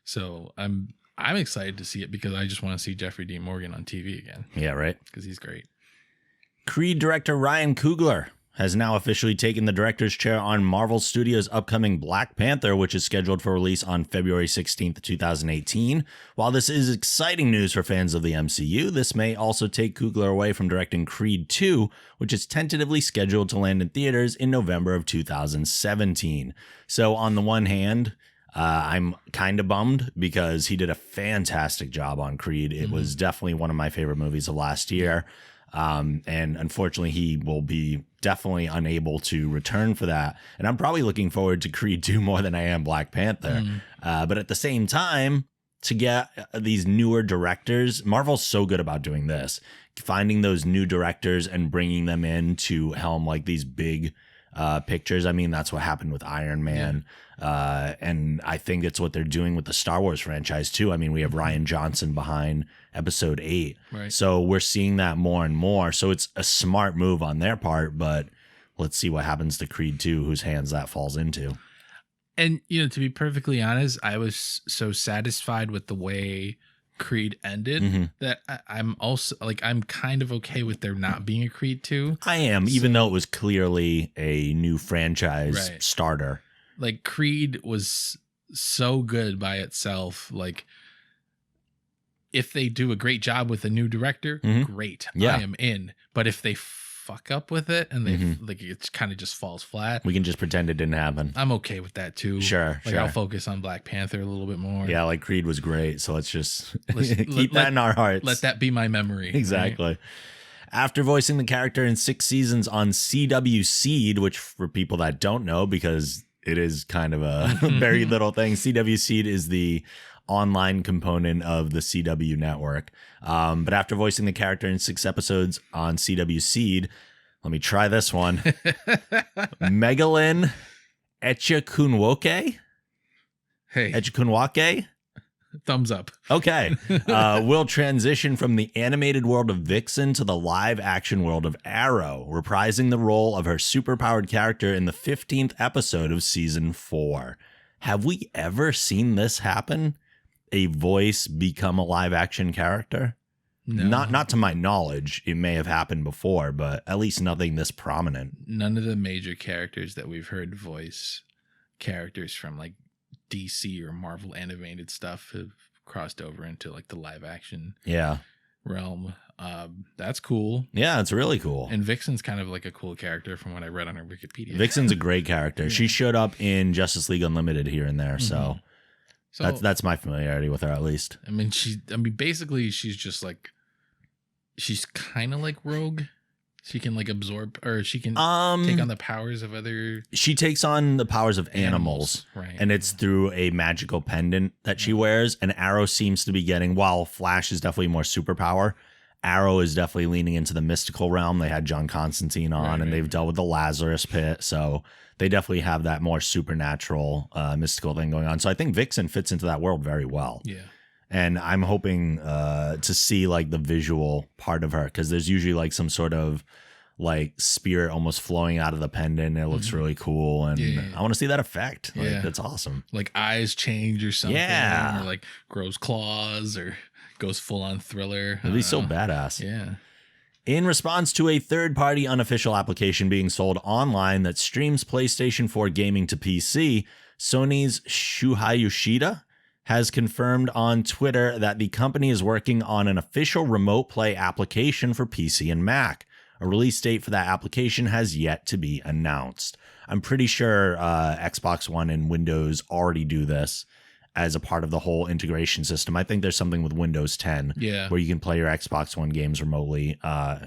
So I'm excited to see it because I just want to see Jeffrey Dean Morgan on TV again. Yeah, right. Because he's great. Creed director Ryan Coogler has now officially taken the director's chair on Marvel Studios' upcoming Black Panther, which is scheduled for release on February 16th, 2018. While this is exciting news for fans of the MCU, this may also take Coogler away from directing Creed 2, which is tentatively scheduled to land in theaters in November of 2017. So on the one hand, I'm kind of bummed because he did a fantastic job on Creed. It was definitely one of my favorite movies of last year. And unfortunately, he will be definitely unable to return for that. And I'm probably looking forward to Creed 2 more than I am Black Panther. But at the same time, to get these newer directors, Marvel's so good about doing this, finding those new directors and bringing them in to helm these big pictures. I mean, that's what happened with Iron Man. And I think it's what they're doing with the Star Wars franchise too. I mean, we have Rian Johnson behind episode 8. Right. So we're seeing that more and more. So it's a smart move on their part, but let's see what happens to Creed 2, whose hands that falls into. And, to be perfectly honest, I was so satisfied with the way Creed ended that I'm also like, I'm kind of okay with there not being a Creed 2. I am, even though it was clearly a new franchise starter. Like, Creed was so good by itself. Like, if they do a great job with a new director, great. I am in. But if they fuck up with it and they like, it kind of just falls flat, we can just pretend it didn't happen. I'm okay with that too. Sure. I'll focus on Black Panther a little bit more. Yeah, like Creed was great, so let's just keep that in our hearts. Let that be my memory. Exactly. Right? After voicing the character in 6 seasons on CW Seed, which for people that don't know, because it is kind of a very little thing, CW Seed is the online component of the CW network. But after voicing the character in 6 episodes on CW Seed, let me try this one. Megalyn Echikunwoke? Hey. Echikunwake? Thumbs up. Okay. Will transition from the animated world of Vixen to the live action world of Arrow, reprising the role of her superpowered character in the 15th episode of season 4. Have we ever seen this happen? A voice become a live action character? No. Not to my knowledge. It may have happened before, but at least nothing this prominent. None of the major characters that we've heard voice characters from like DC or Marvel animated stuff have crossed over into like the live action realm. That's cool. Yeah, it's really cool. And Vixen's kind of like a cool character from what I read on her Wikipedia. Vixen's a great character. Yeah. She showed up in Justice League Unlimited here and there, so that's my familiarity with her, at least. I mean, basically she's just like, she's kind of like Rogue. She can like absorb, or she can take on the powers of other. She takes on the powers of animals, right? And it's through a magical pendant that she wears. And Arrow seems to be getting, while Flash is definitely more superpower, Arrow is definitely leaning into the mystical realm. They had John Constantine on, and they've dealt with the Lazarus Pit, so they definitely have that more supernatural, mystical thing going on. So I think Vixen fits into that world very well. Yeah. And I'm hoping to see like the visual part of her, because there's usually like some sort of like spirit almost flowing out of the pendant. It looks really cool, and I want to see that effect. Like, that's awesome. Like eyes change or something. Yeah. Or like grows claws or goes full on Thriller. It'd be so badass. Yeah. In response to a third-party unofficial application being sold online that streams PlayStation 4 gaming to PC, Sony's Shuhei Yoshida has confirmed on Twitter that the company is working on an official remote play application for PC and Mac. A release date for that application has yet to be announced. I'm pretty sure Xbox One and Windows already do this as a part of the whole integration system. I think there's something with Windows 10 where you can play your Xbox One games remotely,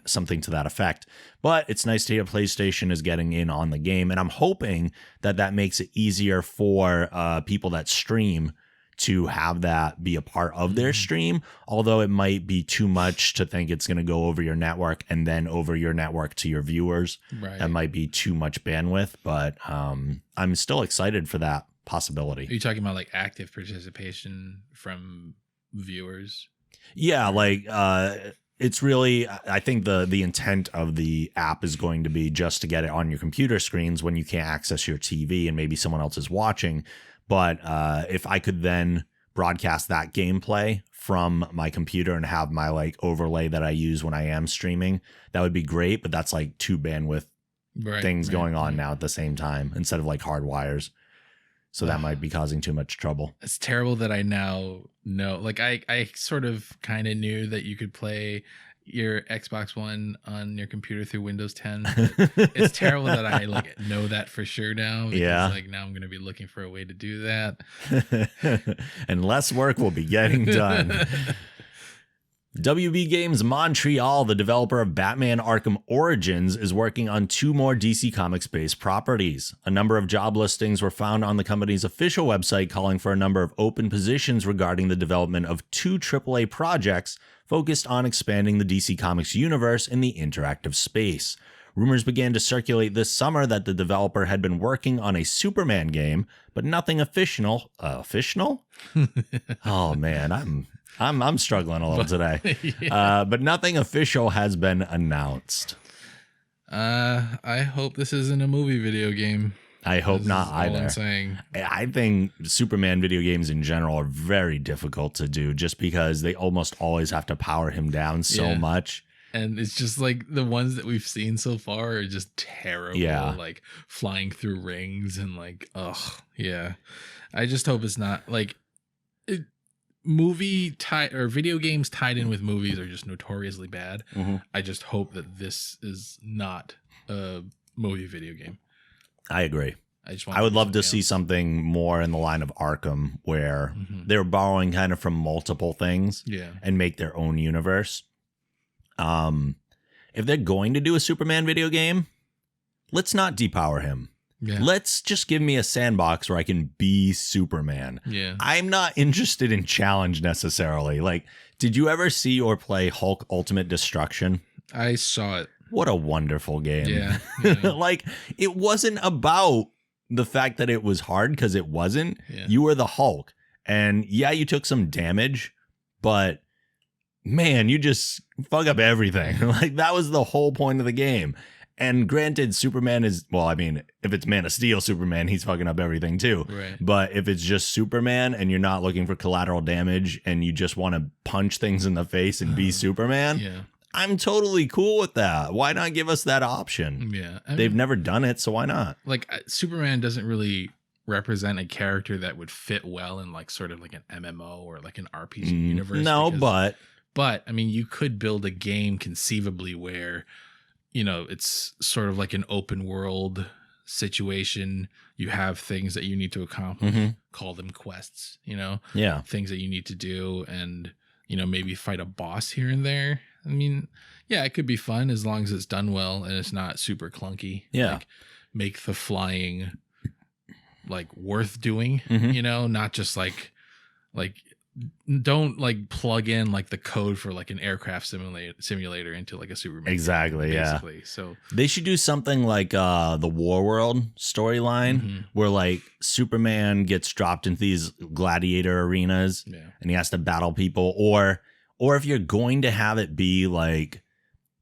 something to that effect. But it's nice to hear PlayStation is getting in on the game, and I'm hoping that that makes it easier for people that stream to have that be a part of their stream, although it might be too much to think it's going to go over your network and then over your network to your viewers. Right. That might be too much bandwidth, but I'm still excited for that possibility. Are you talking about like active participation from viewers? Yeah, like it's really, I think the intent of the app is going to be just to get it on your computer screens when you can't access your TV and maybe someone else is watching. But if I could then broadcast that gameplay from my computer and have my like overlay that I use when I am streaming, that would be great. But that's like two bandwidth things going on now at the same time instead of like hard wires. So that might be causing too much trouble. It's terrible that I now know. Like I sort of kind of knew that you could play your Xbox One on your computer through Windows 10. It's terrible that I like know that for sure now. Because, like now I'm going to be looking for a way to do that. And less work will be getting done. WB Games Montreal, the developer of Batman Arkham Origins, is working on 2 more DC Comics-based properties. A number of job listings were found on the company's official website calling for a number of open positions regarding the development of 2 AAA projects focused on expanding the DC Comics universe in the interactive space. Rumors began to circulate this summer that the developer had been working on a Superman game, but nothing official. Official? Oh man, I'm struggling a little today. But nothing official has been announced. I hope this isn't a movie video game. I hope This not is all either. I'm saying. I think Superman video games in general are very difficult to do just because they almost always have to power him down so much. And it's just like the ones that we've seen so far are just terrible. Yeah. Like flying through rings and like, yeah. I just hope it's not like video games tied in with movies are just notoriously bad. Mm-hmm. I just hope that this is not a movie video game. I agree. I would love to see something more in the line of Arkham where they're borrowing kind of from multiple things and make their own universe. If they're going to do a Superman video game, let's not depower him. Yeah. Let's just give me a sandbox where I can be Superman. Yeah. I'm not interested in challenge necessarily. Like, did you ever see or play Hulk Ultimate Destruction? I saw it. What a wonderful game. Yeah. Like, it wasn't about the fact that it was hard, because it wasn't. Yeah. You were the Hulk. And yeah, you took some damage, but man, you just fuck up everything. Like, that was the whole point of the game. And granted, Superman is, well, I mean, if it's Man of Steel Superman, he's fucking up everything too. Right. But if it's just Superman and you're not looking for collateral damage and you just want to punch things in the face and be Superman, I'm totally cool with that. Why not give us that option? Yeah. They've never done it, so why not? Like, Superman doesn't really represent a character that would fit well in like sort of like an MMO or like an RPG universe. No, but I mean, you could build a game conceivably where, you know, it's sort of like an open world situation. You have things that you need to accomplish, call them quests, you know, things that you need to do, and, you know, maybe fight a boss here and there. I mean, yeah, it could be fun as long as it's done well and it's not super clunky. Yeah. Like, make the flying like worth doing, you know, not just like don't like plug in like the code for like an aircraft simulator into like a Superman. Exactly. Basically. Yeah. So they should do something like the War World storyline where like Superman gets dropped into these gladiator arenas and he has to battle people, or if you're going to have it be like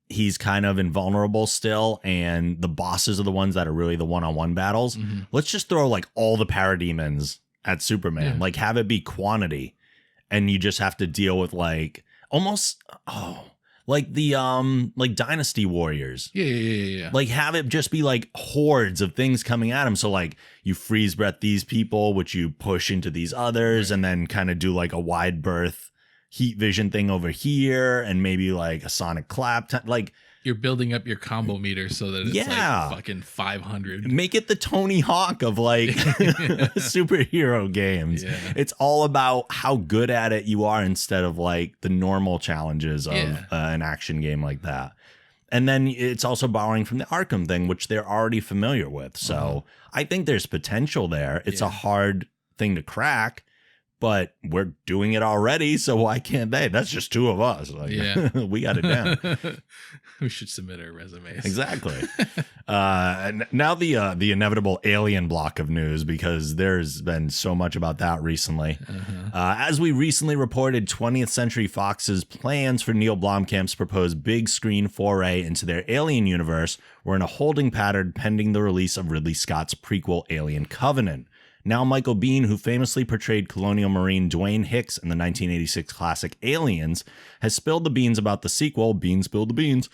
he's kind of invulnerable still and the bosses are the ones that are really the one-on-one battles, let's just throw like all the parademons at Superman. Like, have it be quantity, and you just have to deal with like almost like the like Dynasty Warriors. Yeah. Like, have it just be like hordes of things coming at him. So like you freeze breath these people, which you push into these others, and then kind of do like a wide berth heat vision thing over here, and maybe like a sonic clap. Like, you're building up your combo meter so that it's like fucking 500. Make it the Tony Hawk of like superhero games. Yeah. It's all about how good at it you are instead of like the normal challenges of an action game like that. And then it's also borrowing from the Arkham thing, which they're already familiar with. So I think there's potential there. It's a hard thing to crack, but we're doing it already, so why can't they? That's just two of us. Like, we got it down. We should submit our resumes. Exactly. Now the inevitable alien block of news, because there's been so much about that recently. As we recently reported, 20th Century Fox's plans for Neil Blomkamp's proposed big screen foray into their Alien universe were in a holding pattern pending the release of Ridley Scott's prequel Alien Covenant. Now Michael Biehn, who famously portrayed Colonial Marine Dwayne Hicks in the 1986 classic Aliens, has spilled the beans about the sequel, Bean Spilled the Beans,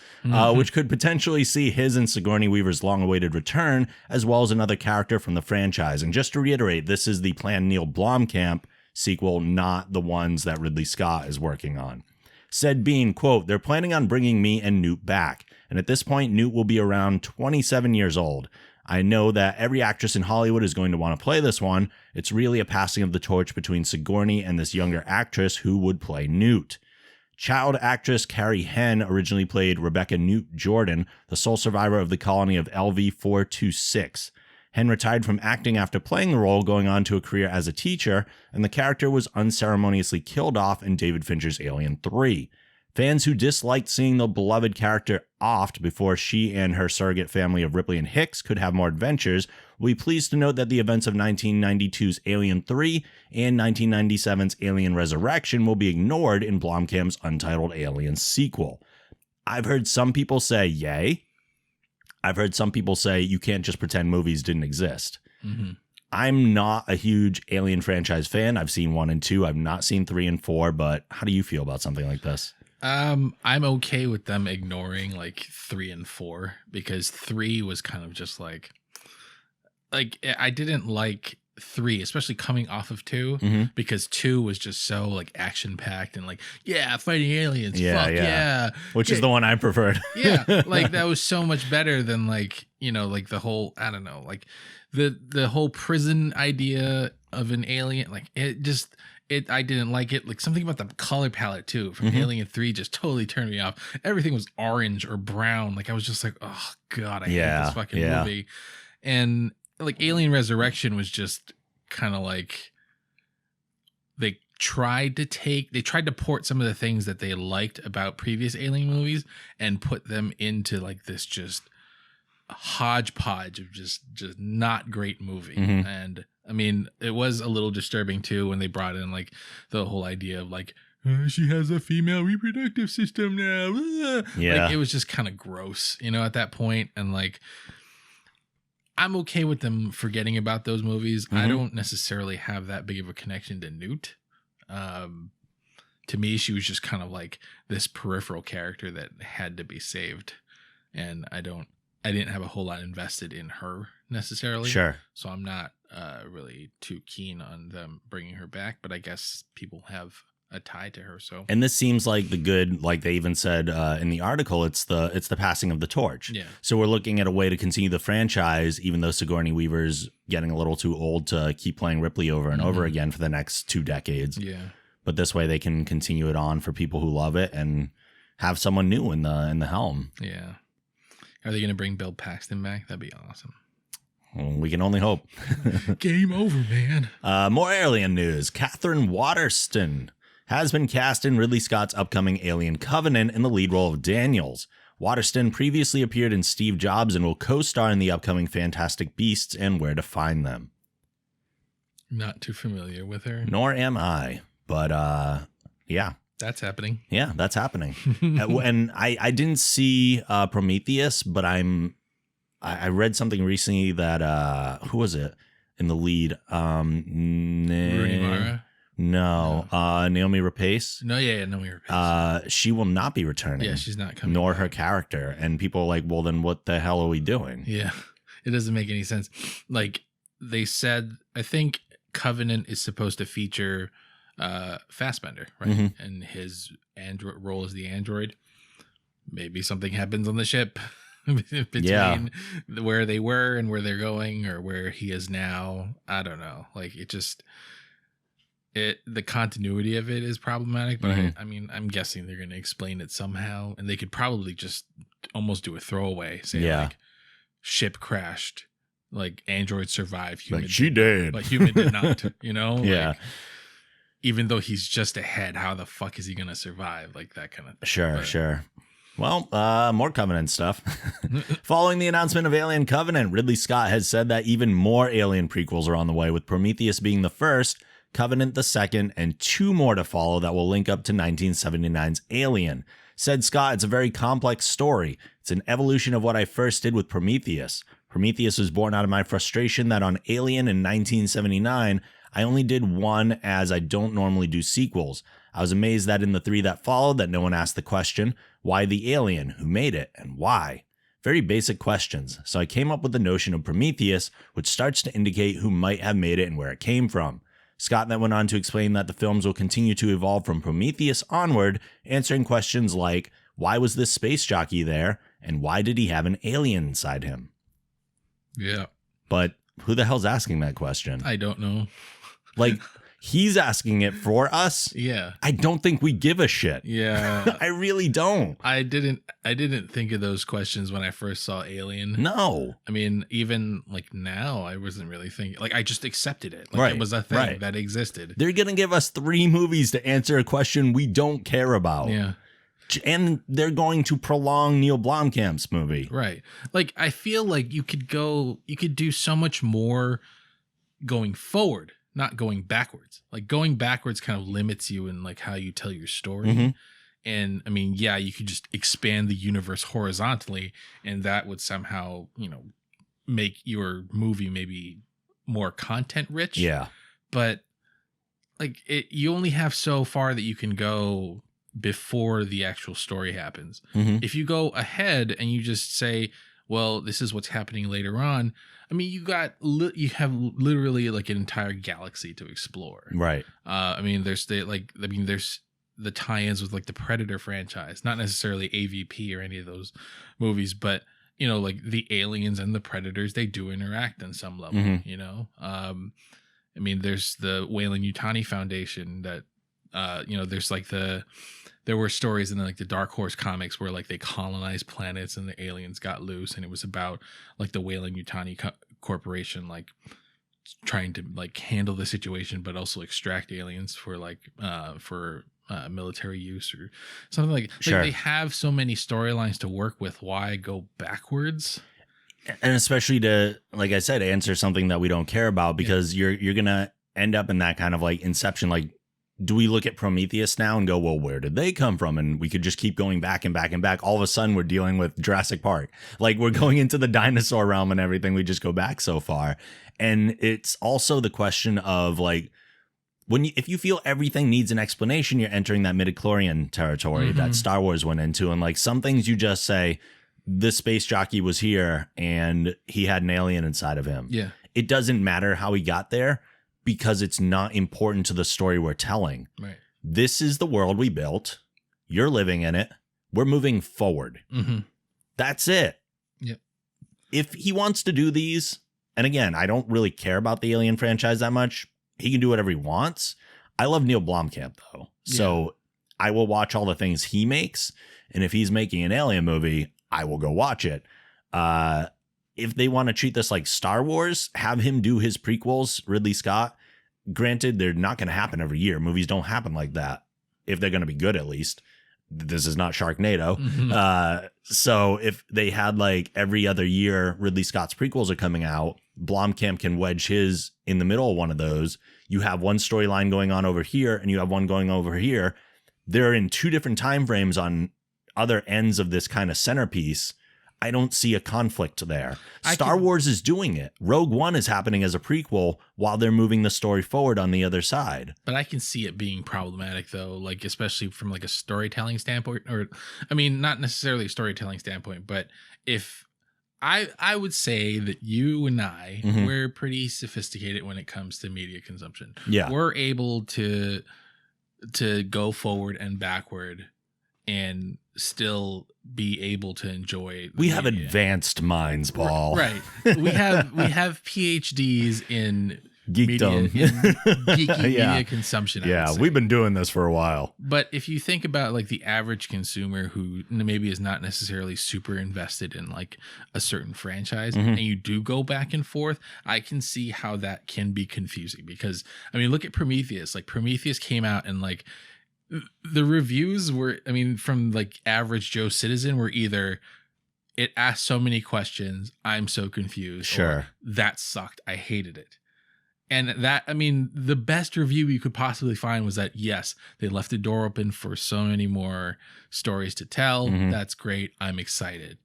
which could potentially see his and Sigourney Weaver's long-awaited return, as well as another character from the franchise. And just to reiterate, this is the planned Neil Blomkamp sequel, not the ones that Ridley Scott is working on. Said Biehn, quote, "They're planning on bringing me and Newt back, and at this point, Newt will be around 27 years old. I know that every actress in Hollywood is going to want to play this one. It's really a passing of the torch between Sigourney and this younger actress who would play Newt." Child actress Carrie Henn originally played Rebecca Newt Jordan, the sole survivor of the colony of LV-426. Henn retired from acting after playing the role, going on to a career as a teacher, and the character was unceremoniously killed off in David Fincher's Alien 3. Fans who disliked seeing the beloved character offed before she and her surrogate family of Ripley and Hicks could have more adventures will be pleased to note that the events of 1992's Alien 3 and 1997's Alien Resurrection will be ignored in Blomkamp's untitled Alien sequel. I've heard some people say yay. I've heard some people say you can't just pretend movies didn't exist. I'm not a huge Alien franchise fan. I've seen 1 and 2. I've not seen 3 and 4, but how do you feel about something like this? I'm okay with them ignoring like 3 and 4 because 3 was kind of just like I didn't like 3, especially coming off of 2, because 2 was just so like action packed and like, yeah, fighting aliens. Fuck yeah. Which is the one I preferred. Yeah. Like that was so much better than like, you know, like the whole, I don't know, like the whole prison idea of an alien. Like I didn't like it. Like something about the color palette too from Alien 3 just totally turned me off. Everything was orange or brown. Like I was just like, oh God, I hate this fucking movie. And like Alien Resurrection was just kind of like they tried to port some of the things that they liked about previous Alien movies and put them into like this just hodgepodge of just not great movie. And I mean, it was a little disturbing too when they brought in like the whole idea of like, she has a female reproductive system now. Like, it was just kind of gross, you know, at that point. And like, I'm okay with them forgetting about those movies. I don't necessarily have that big of a connection to Newt. To me, she was just kind of like this peripheral character that had to be saved. And I didn't have a whole lot invested in her necessarily. Sure. So I'm not really too keen on them bringing her back, but I guess people have a tie to her. So, and this seems like the good, like they even said in the article, it's the passing of the torch. Yeah. So we're looking at a way to continue the franchise, even though Sigourney Weaver's getting a little too old to keep playing Ripley over and over again for the next 2 decades. Yeah. But this way they can continue it on for people who love it and have someone new in the helm. Yeah. Are they going to bring Bill Paxton back? That'd be awesome. Well, we can only hope. Game over, man. More Alien news. Catherine Waterston has been cast in Ridley Scott's upcoming Alien Covenant in the lead role of Daniels. Waterston previously appeared in Steve Jobs and will co-star in the upcoming Fantastic Beasts and Where to Find Them. Not too familiar with her. Nor am I, but yeah. That's happening. Yeah, that's happening. And I didn't see Prometheus, but I read something recently that who was it in the lead? Rooney Mara? No. Naomi Rapace? No, Naomi Rapace. She will not be returning. Yeah, she's not coming. Nor back. her character. And people are like, well, then what the hell are we doing? Yeah, it doesn't make any sense. Like they said, I think Covenant is supposed to feature Fassbender, right? And his android role as the android. Maybe something happens on the ship between where they were and where they're going, or where he is now. I don't know. Like the continuity of it is problematic, but I mean, I'm guessing they're going to explain it somehow, and they could probably just almost do a throwaway, say like ship crashed, like android survived, human like she did, but human did not. You know, yeah. Like, even though he's just ahead, how the fuck is he going to survive? Like that kind of thing. Sure. Well, more Covenant stuff. Following the announcement of Alien Covenant, Ridley Scott has said that even more Alien prequels are on the way, with Prometheus being the first, Covenant the second, and 2 more to follow that will link up to 1979's Alien. Said Scott, it's a very complex story. It's an evolution of what I first did with Prometheus. Prometheus was born out of my frustration that on Alien in 1979, I only did 1 as I don't normally do sequels. I was amazed that in the 3 that followed that no one asked the question, why the alien, who made it, and why? Very basic questions, so I came up with the notion of Prometheus, which starts to indicate who might have made it and where it came from. Scott then went on to explain that the films will continue to evolve from Prometheus onward, answering questions like, why was this space jockey there, and why did he have an alien inside him? Yeah. But who the hell's asking that question? I don't know. Like, he's asking it for us. Yeah. I don't think we give a shit. Yeah. I really don't. I didn't think of those questions when I first saw Alien. No. I mean, even like now, I wasn't really thinking. Like, I just accepted it. Like, it was a thing that existed. They're going to give us 3 movies to answer a question we don't care about. Yeah. And they're going to prolong Neil Blomkamp's movie. Right. Like, I feel like you could do so much more going forward, not going backwards. Like, going backwards kind of limits you in like how you tell your story. And I mean, yeah, you could just expand the universe horizontally, and that would somehow, make your movie maybe more content rich. Yeah. But like you only have so far that you can go before the actual story happens. Mm-hmm. If you go ahead and you just say, well, this is what's happening later on, I mean, you have literally like an entire galaxy to explore. Right. I mean, there's the tie-ins with like the Predator franchise, not necessarily AVP or any of those movies, but like the aliens and the Predators, they do interact on some level. Mm-hmm. I mean, there's the Weyland-Yutani Foundation that, there's like there were stories in like the Dark Horse comics where like they colonized planets and the aliens got loose, and it was about like the Weyland-Yutani Corporation like trying to like handle the situation, but also extract aliens for military use or something like. Sure. They have so many storylines to work with. Why go backwards? And especially to, like I said, answer something that we don't care about, because you're gonna end up in that kind of like Inception. Like, do we look at Prometheus now and go, well, where did they come from? And we could just keep going back and back and back. All of a sudden, we're dealing with Jurassic Park. Like, we're going into the dinosaur realm and everything. We just go back so far. And it's also the question of like, if you feel everything needs an explanation, you're entering that midichlorian territory that Star Wars went into. And like some things you just say, the space jockey was here and he had an alien inside of him. Yeah. It doesn't matter how he got there because it's not important to the story we're telling. Right. This is the world we built. You're living in it. We're moving forward. Mm-hmm. That's it. Yep. If he wants to do these, and again, I don't really care about the Alien franchise that much. He can do whatever he wants. I love Neil Blomkamp though. So I will watch all the things he makes. And if he's making an Alien movie, I will go watch it. If they want to treat this like Star Wars, have him do his prequels, Ridley Scott. Granted, they're not going to happen every year. Movies don't happen like that. If they're going to be good, at least. This is not Sharknado. Mm-hmm. So if they had like every other year, Ridley Scott's prequels are coming out, Blomkamp can wedge his in the middle of one of those. You have one storyline going on over here and you have one going over here. They're in two different time frames on other ends of this kind of centerpiece. I don't see a conflict there. Star Wars is doing it. Rogue One is happening as a prequel while they're moving the story forward on the other side. But I can see it being problematic though, like especially from like a storytelling standpoint, or I mean, not necessarily a storytelling standpoint, but if I would say that you and I, we're pretty sophisticated when it comes to media consumption. Yeah. We're able to go forward and backward and still be able to enjoy. We have advanced minds, Paul. Right. We have PhDs in geekdom, media, in geeky media consumption. Yeah, we've been doing this for a while. But if you think about like the average consumer who maybe is not necessarily super invested in like a certain franchise, and you do go back and forth, I can see how that can be confusing. Because I mean, look at Prometheus. Like Prometheus came out and like the reviews were, I mean, from like average Joe citizen were either it asked so many questions, I'm so confused. Sure. Or, that sucked. I hated it. And that, I mean, the best review you could possibly find was that, yes, they left the door open for so many more stories to tell. That's great. I'm excited.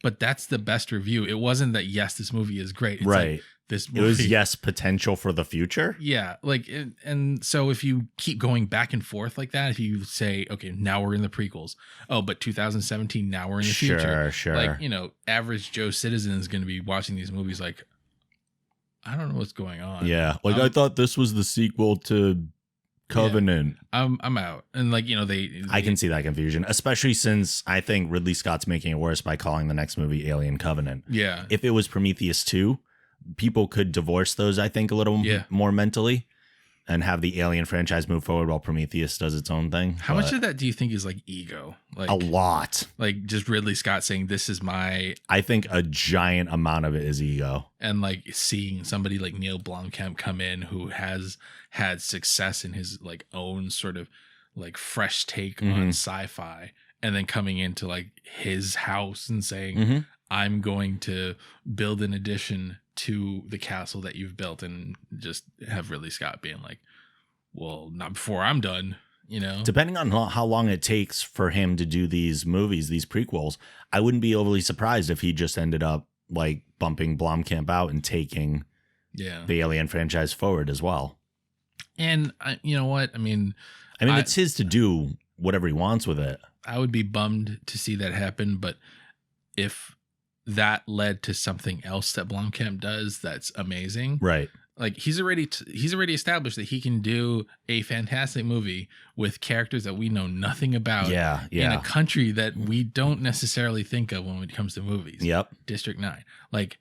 But that's the best review. It wasn't that, yes, this movie is great. It's right. Like, this movie, it was, yes, potential for the future. Yeah. Like, and so if you keep going back and forth like that, if you say, okay, now we're in the prequels. Oh, but 2017, now we're in the future. Sure. Like, average Joe citizen is going to be watching these movies like, I don't know what's going on. Yeah. Like, I thought this was the sequel to Covenant. Yeah, I'm out. And like, I can see that confusion, especially since I think Ridley Scott's making it worse by calling the next movie Alien Covenant. Yeah. If it was Prometheus 2, people could divorce those, I think, a little more mentally and have the Alien franchise move forward while Prometheus does its own thing. How much of that do you think is like ego? Like a lot. Like just Ridley Scott saying, this is my... I think a giant amount of it is ego. And like seeing somebody like Neil Blomkamp come in who has had success in his like own sort of like fresh take on sci-fi, and then coming into like his house and saying, I'm going to build an addition to the castle that you've built, and just have Ridley Scott being like, well, not before I'm done. you know? Depending on how long it takes for him to do these movies, these prequels, I wouldn't be overly surprised if he just ended up like bumping Blomkamp out and taking the Alien franchise forward as well. And you know what? I mean, it's his to do whatever he wants with it. I would be bummed to see that happen, but if that led to something else that Blomkamp does, that's amazing. Right. Like he's already established that he can do a fantastic movie with characters that we know nothing about. In a country that we don't necessarily think of when it comes to movies. Yep. District 9, like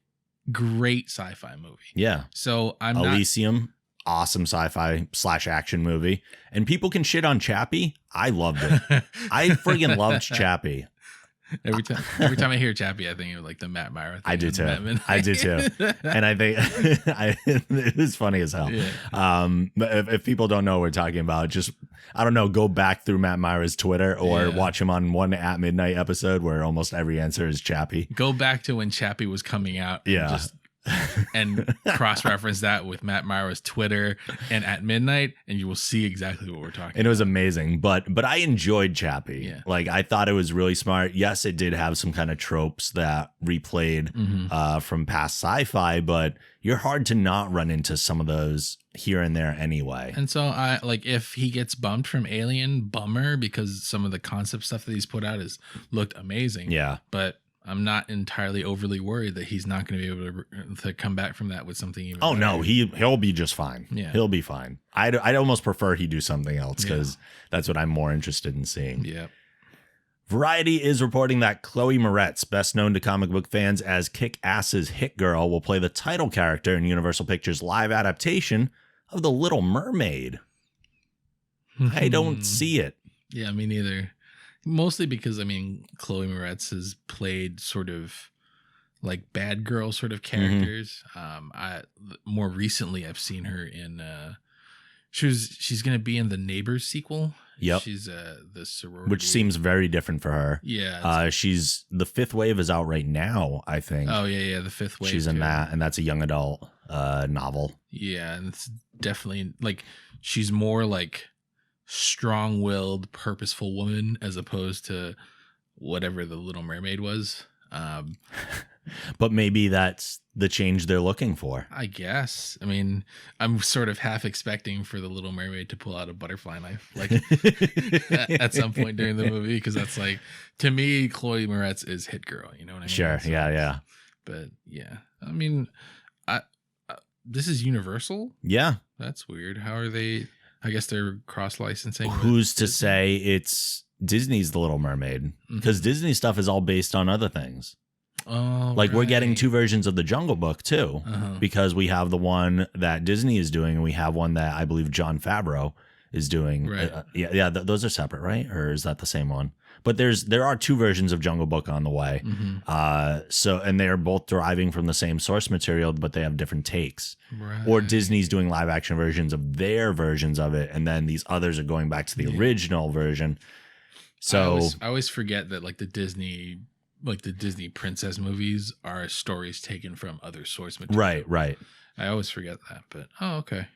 great sci-fi movie. Yeah. So I'm Elysium, awesome sci-fi / action movie, and people can shit on Chappie. I loved it. I friggin' loved Chappie. Every time I hear Chappie, I think of like the Matt Myra thing. I do too. And I think it was funny as hell. Yeah. But if people don't know what we're talking about, just, I don't know, go back through Matt Myra's Twitter or watch him on One at Midnight episode where almost every answer is Chappie. Go back to when Chappie was coming out. Yeah. And cross-reference that with Matt Myra's Twitter and At Midnight, and you will see exactly what we're talking about. And it was amazing, but I enjoyed Chappie. Yeah. Like, I thought it was really smart. Yes, it did have some kind of tropes that replayed from past sci-fi, but you're hard to not run into some of those here and there anyway. And so I like, if he gets bumped from Alien, bummer, because some of the concept stuff that he's put out has looked amazing. Yeah. But I'm not entirely overly worried that he's not going to be able to come back from that with something even better. No, he'll be just fine. Yeah. He'll be fine. I'd almost prefer he do something else because that's what I'm more interested in seeing. Yeah. Variety is reporting that Chloe Moretz, best known to comic book fans as Kick-Ass's Hit Girl, will play the title character in Universal Pictures' live adaptation of The Little Mermaid. I don't see it. Yeah, me neither. Mostly because, I mean, Chloe Moretz has played sort of like bad girl sort of characters. More recently, I've seen her in she's going to be in the Neighbors sequel. Yep. She's the sorority, which seems very different for her. Yeah. She's The Fifth Wave is out right now, I think. Oh yeah, The Fifth Wave. She's in that, and that's a young adult novel. Yeah, and it's definitely like she's more like strong-willed, purposeful woman as opposed to whatever the Little Mermaid was. But maybe that's the change they're looking for. I guess. I mean, I'm sort of half expecting for the Little Mermaid to pull out a butterfly knife, like at some point during the movie, because that's like, to me, Chloe Moretz is Hit Girl. You know what I mean? Sure. So, yeah. But yeah, I mean, this is Universal. Yeah, that's weird. How are they? I guess they're cross-licensing. Who's to say it's Disney's The Little Mermaid? Because Disney stuff is all based on other things. Oh, like we're getting two versions of the Jungle Book too, because we have the one that Disney is doing, and we have one that I believe Jon Favreau is doing. Right. Those are separate, right? Or is that the same one? But there are two versions of Jungle Book on the way. So, and they're both deriving from the same source material, but they have different takes. Right. Or Disney's doing live action versions of their versions of it, and then these others are going back to the original version. So I always forget that like the Disney princess movies are stories taken from other source material. Right. I always forget that, but okay.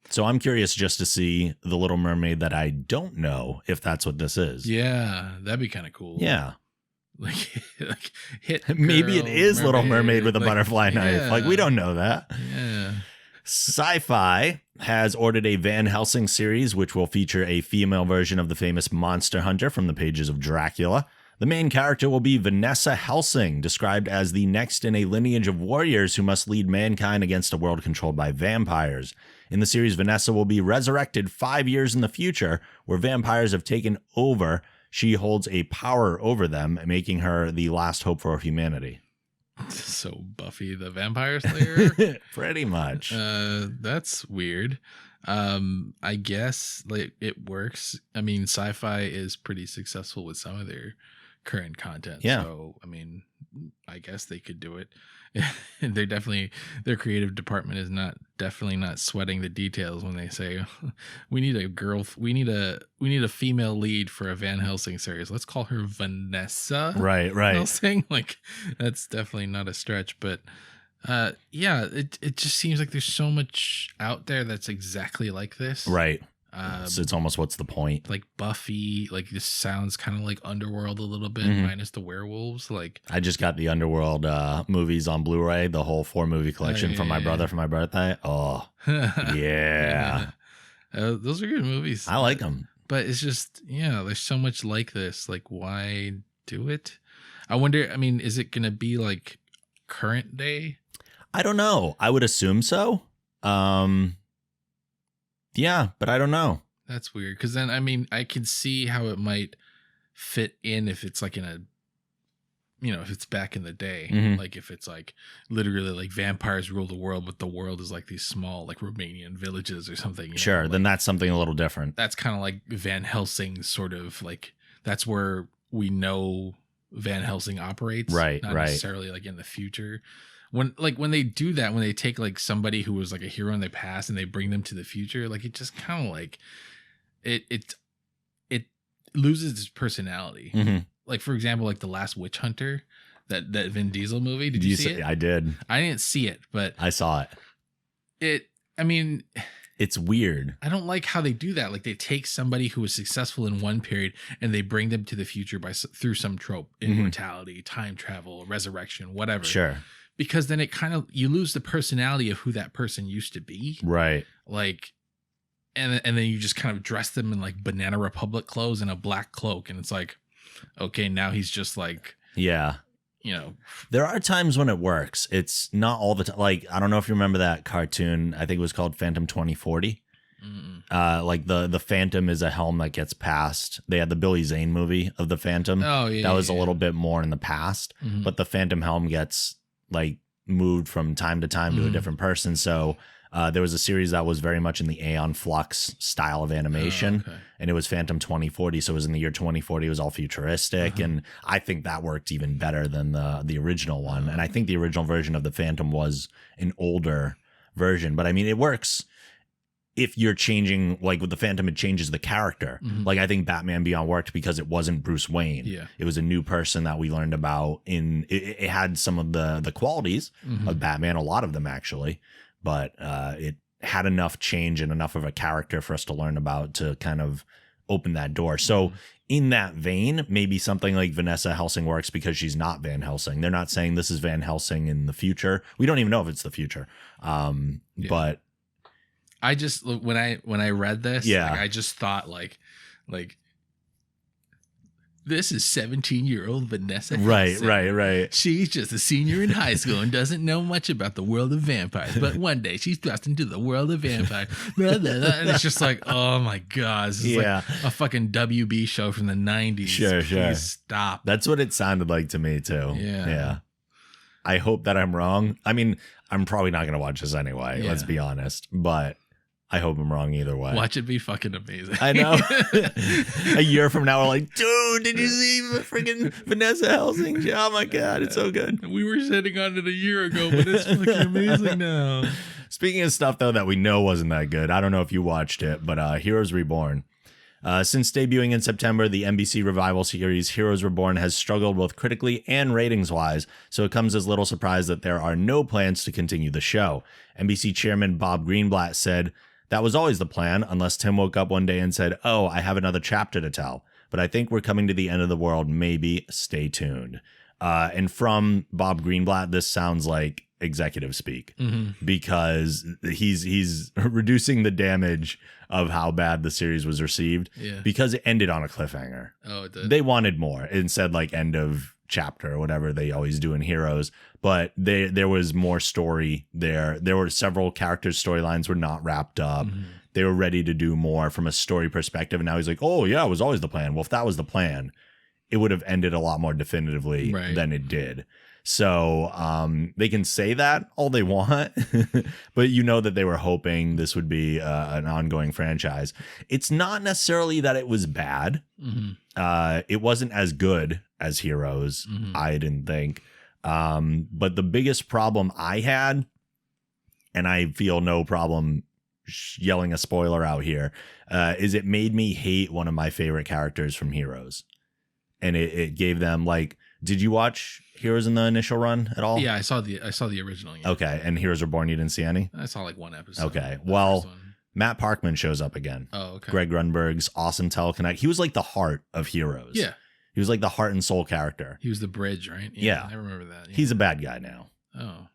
So I'm curious just to see The Little Mermaid that I don't know if that's what this is. Yeah, that'd be kind of cool. Yeah. Like Hit Maybe Girl, it is Mermaid, Little Mermaid with a butterfly knife. Yeah. Like, we don't know that. Yeah. Sci-Fi has ordered a Van Helsing series, which will feature a female version of the famous monster hunter from the pages of Dracula. The main character will be Vanessa Helsing, described as the next in a lineage of warriors who must lead mankind against a world controlled by vampires. In the series, Vanessa will be resurrected 5 years in the future, where vampires have taken over. She holds a power over them, making her the last hope for humanity. So Buffy the Vampire Slayer? Pretty much. That's weird. I guess like it works. I mean, Sci-Fi is pretty successful with some of their current content. Yeah. So, I mean, I guess they could do it. Their creative department is definitely not sweating the details when they say we need a female lead for a Van Helsing series. Let's call her Vanessa. Right. Helsing. Like, that's definitely not a stretch, but it just seems like there's so much out there that's exactly like this. Right. So it's almost what's the point? Like Buffy, like this sounds kind of like Underworld a little bit, minus the werewolves. Like I just got the Underworld movies on Blu-ray, the whole 4-movie collection from my brother for my birthday. Oh, yeah. Those are good movies. I like them. But it's just, there's so much like this. Like, why do it? I wonder, I mean, is it going to be like current day? I don't know. I would assume so. Yeah, but I don't know. That's weird. Because then, I mean, I can see how it might fit in if it's like in a, if it's back in the day. Like if it's like literally like vampires rule the world, but the world is like these small like Romanian villages or something. Sure, like, then that's something a little different. That's kind of like Van Helsing sort of like, that's where we know Van Helsing operates. Right, not necessarily like in the future. When they do that, when they take like somebody who was like a hero in the past and they bring them to the future, like it just kind of like it loses its personality. Like for example, like The Last Witch Hunter, that Vin Diesel movie. Did you see it? I did. I didn't see it, but I saw it. I mean, it's weird. I don't like how they do that. Like they take somebody who was successful in one period and they bring them to the future through some trope, immortality, time travel, resurrection, whatever. Sure. Because then it kind of, you lose the personality of who that person used to be. Right. Like, and then you just kind of dress them in like Banana Republic clothes and a black cloak. And it's like, okay, now he's just like, yeah. There are times when it works. It's not all the time. Like, I don't know if you remember that cartoon. I think it was called Phantom 2040. Like the Phantom is a helm that gets passed. They had the Billy Zane movie of the Phantom. Oh, yeah. That was a little bit more in the past, but the Phantom helm gets like moved from time to time to a different person. So there was a series that was very much in the Aeon Flux style of animation, and it was Phantom 2040. So it was in the year 2040. It was all futuristic, and I think that worked even better than the original one. And I think the original version of the Phantom was an older version, but I mean, it works if you're changing, like with the Phantom, it changes the character. Like I think Batman Beyond worked because it wasn't Bruce Wayne. Yeah. It was a new person that we learned about. It had some of the qualities of Batman, a lot of them actually, but it had enough change and enough of a character for us to learn about to kind of open that door. So in that vein, maybe something like Vanessa Helsing works because she's not Van Helsing. They're not saying this is Van Helsing in the future. We don't even know if it's the future. But I just, when I read this, like, I just thought like this is 17-year-old Vanessa Helsing. Right. She's just a senior in high school and doesn't know much about the world of vampires. But one day she's thrust into the world of vampires. And it's just like, oh my God. This is like a fucking WB show from the 90s. Sure. Please stop. That's what it sounded like to me too. Yeah. I hope that I'm wrong. I mean, I'm probably not going to watch this anyway. Yeah. Let's be honest. But I hope I'm wrong either way. Watch it be fucking amazing. I know. A year from now, we're like, dude, did you see freaking Vanessa Helsing? Oh my God, it's so good. We were sitting on it a year ago, but it's fucking amazing now. Speaking of stuff, though, that we know wasn't that good, I don't know if you watched it, but Heroes Reborn. Since debuting in September, the NBC revival series Heroes Reborn has struggled both critically and ratings-wise, so it comes as little surprise that there are no plans to continue the show. NBC chairman Bob Greenblatt said, "That was always the plan, unless Tim woke up one day and said, 'Oh, I have another chapter to tell. But I think we're coming to the end of the world. Maybe stay tuned.'" And from Bob Greenblatt, this sounds like executive speak because he's reducing the damage of how bad the series was received because it ended on a cliffhanger. Oh, it did. They wanted more. It said like end of chapter or whatever they always do in Heroes, but there was more story there. There were several characters' storylines were not wrapped up. They were ready to do more from a story perspective. And now he's like, oh yeah, it was always the plan. Well, if that was the plan, it would have ended a lot more definitively than it did. So they can say that all they want, but you know that they were hoping this would be an ongoing franchise. It's not necessarily that it was bad. It wasn't as good as Heroes, I didn't think. But the biggest problem I had, and I feel no problem yelling a spoiler out here, is it made me hate one of my favorite characters from Heroes. And it gave them like, did you watch Heroes in the initial run at all? Yeah, I saw the original. Yeah. Okay, and Heroes Reborn, you didn't see any? I saw like one episode. Okay, well, Matt Parkman shows up again. Oh, okay. Greg Grunberg's awesome teleconnect. He was like the heart of Heroes. Yeah. He was like the heart and soul character. He was the bridge, right? Yeah. I remember that. Yeah. He's a bad guy now. Oh.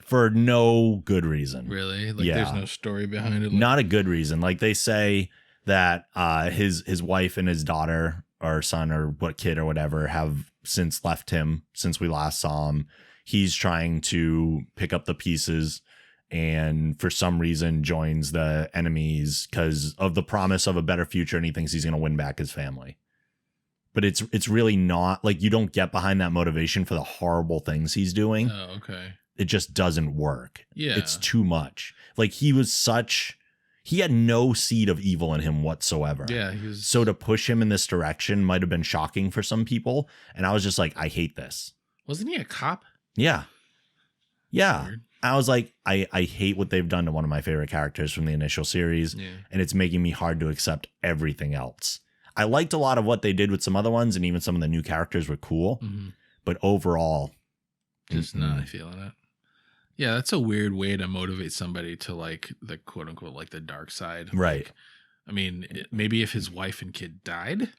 For no good reason. Really? Like Yeah. there's no story behind it? Like, Not a good reason. Like they say that his wife and his daughter or son or what kid or whatever have since left him since we last saw him. He's trying to pick up the pieces and for some reason joins the enemies because of the promise of a better future, and he thinks he's going to win back his family. But it's really not like you don't get behind that motivation for the horrible things he's doing. Oh, okay. It just doesn't work. Yeah. It's too much. Like he had no seed of evil in him whatsoever. Yeah. He was. So to push him in this direction might have been shocking for some people. And I was just like, I hate this. Wasn't he a cop? Yeah. Yeah. Weird. I was like, I hate what they've done to one of my favorite characters from the initial series. Yeah. And it's making me hard to accept everything else. I liked a lot of what they did with some other ones, and even some of the new characters were cool. Mm-hmm. But overall, Just not feeling it. Yeah, that's a weird way to motivate somebody to like the quote unquote like the dark side. Right. Like, I mean, maybe if his wife and kid died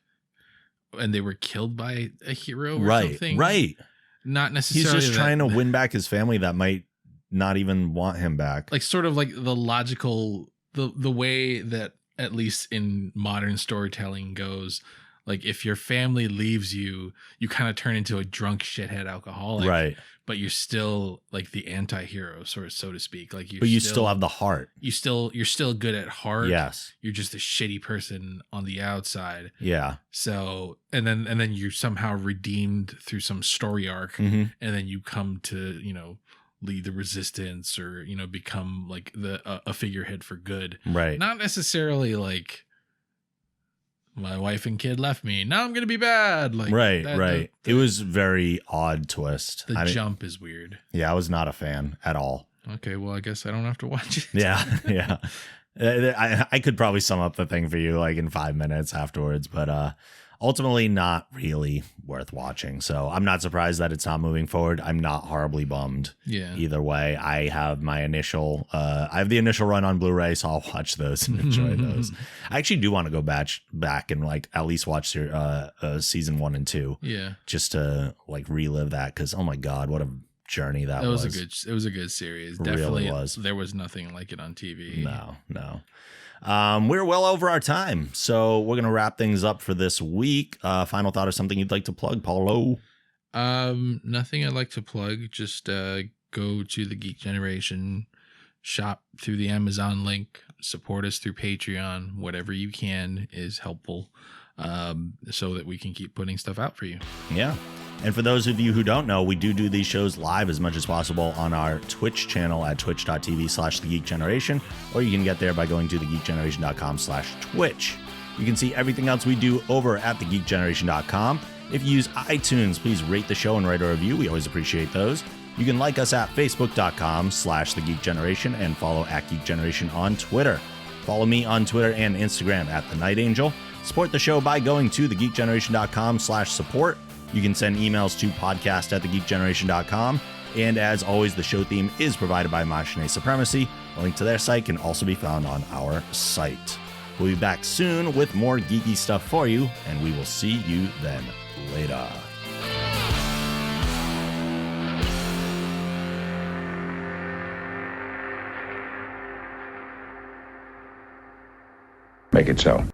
and they were killed by a hero or something. Right. Not necessarily. He's just trying to win back his family that might not even want him back. Like sort of like the logical, the way that at least in modern storytelling goes. Like if your family leaves you, you kind of turn into a drunk shithead alcoholic. Right. But you're still like the anti-hero, sort of, so to speak. Like but you still have the heart. You're still good at heart. Yes. You're just a shitty person on the outside. Yeah. So and then you're somehow redeemed through some story arc, Mm-hmm. and then you come to lead the resistance or become like a figurehead for good. Right. Not necessarily like my wife and kid left me. Now I'm gonna be bad. Like right. It was very odd twist. The jump is weird. Yeah, I was not a fan at all. Okay, well, I guess I don't have to watch it. Yeah, yeah. I could probably sum up the thing for you like in 5 minutes afterwards, but ultimately not really worth watching. So I'm not surprised that it's not moving forward. I'm not horribly bummed. Yeah. Either way, I have my initial the initial run on Blu-ray, so I'll watch those and enjoy those. I actually do want to go back and like at least watch season 1 and 2. Yeah. Just to like relive that, because oh my god, what a journey that was. It was a good series. It Definitely really was. There was nothing like it on TV. No. We're well over our time, so we're gonna wrap things up for this week. Final thought or something you'd like to plug, Paulo? Nothing I'd like to plug. Just go to the Geek Generation, shop through the Amazon link, support us through Patreon. Whatever you can is helpful, so that we can keep putting stuff out for you. Yeah. And for those of you who don't know, we do these shows live as much as possible on our Twitch channel at twitch.tv/thegeekgeneration, or you can get there by going to thegeekgeneration.com/twitch. You can see everything else we do over at thegeekgeneration.com. If you use iTunes, please rate the show and write a review. We always appreciate those. You can like us at facebook.com/thegeekgeneration and follow at Geek Generation on Twitter. Follow me on Twitter and Instagram at The Night Angel. Support the show by going to thegeekgeneration.com/support. You can send emails to podcast@thegeekgeneration.com. And as always, the show theme is provided by Machine Supremacy. A link to their site can also be found on our site. We'll be back soon with more geeky stuff for you, and we will see you then. Later. Make it so.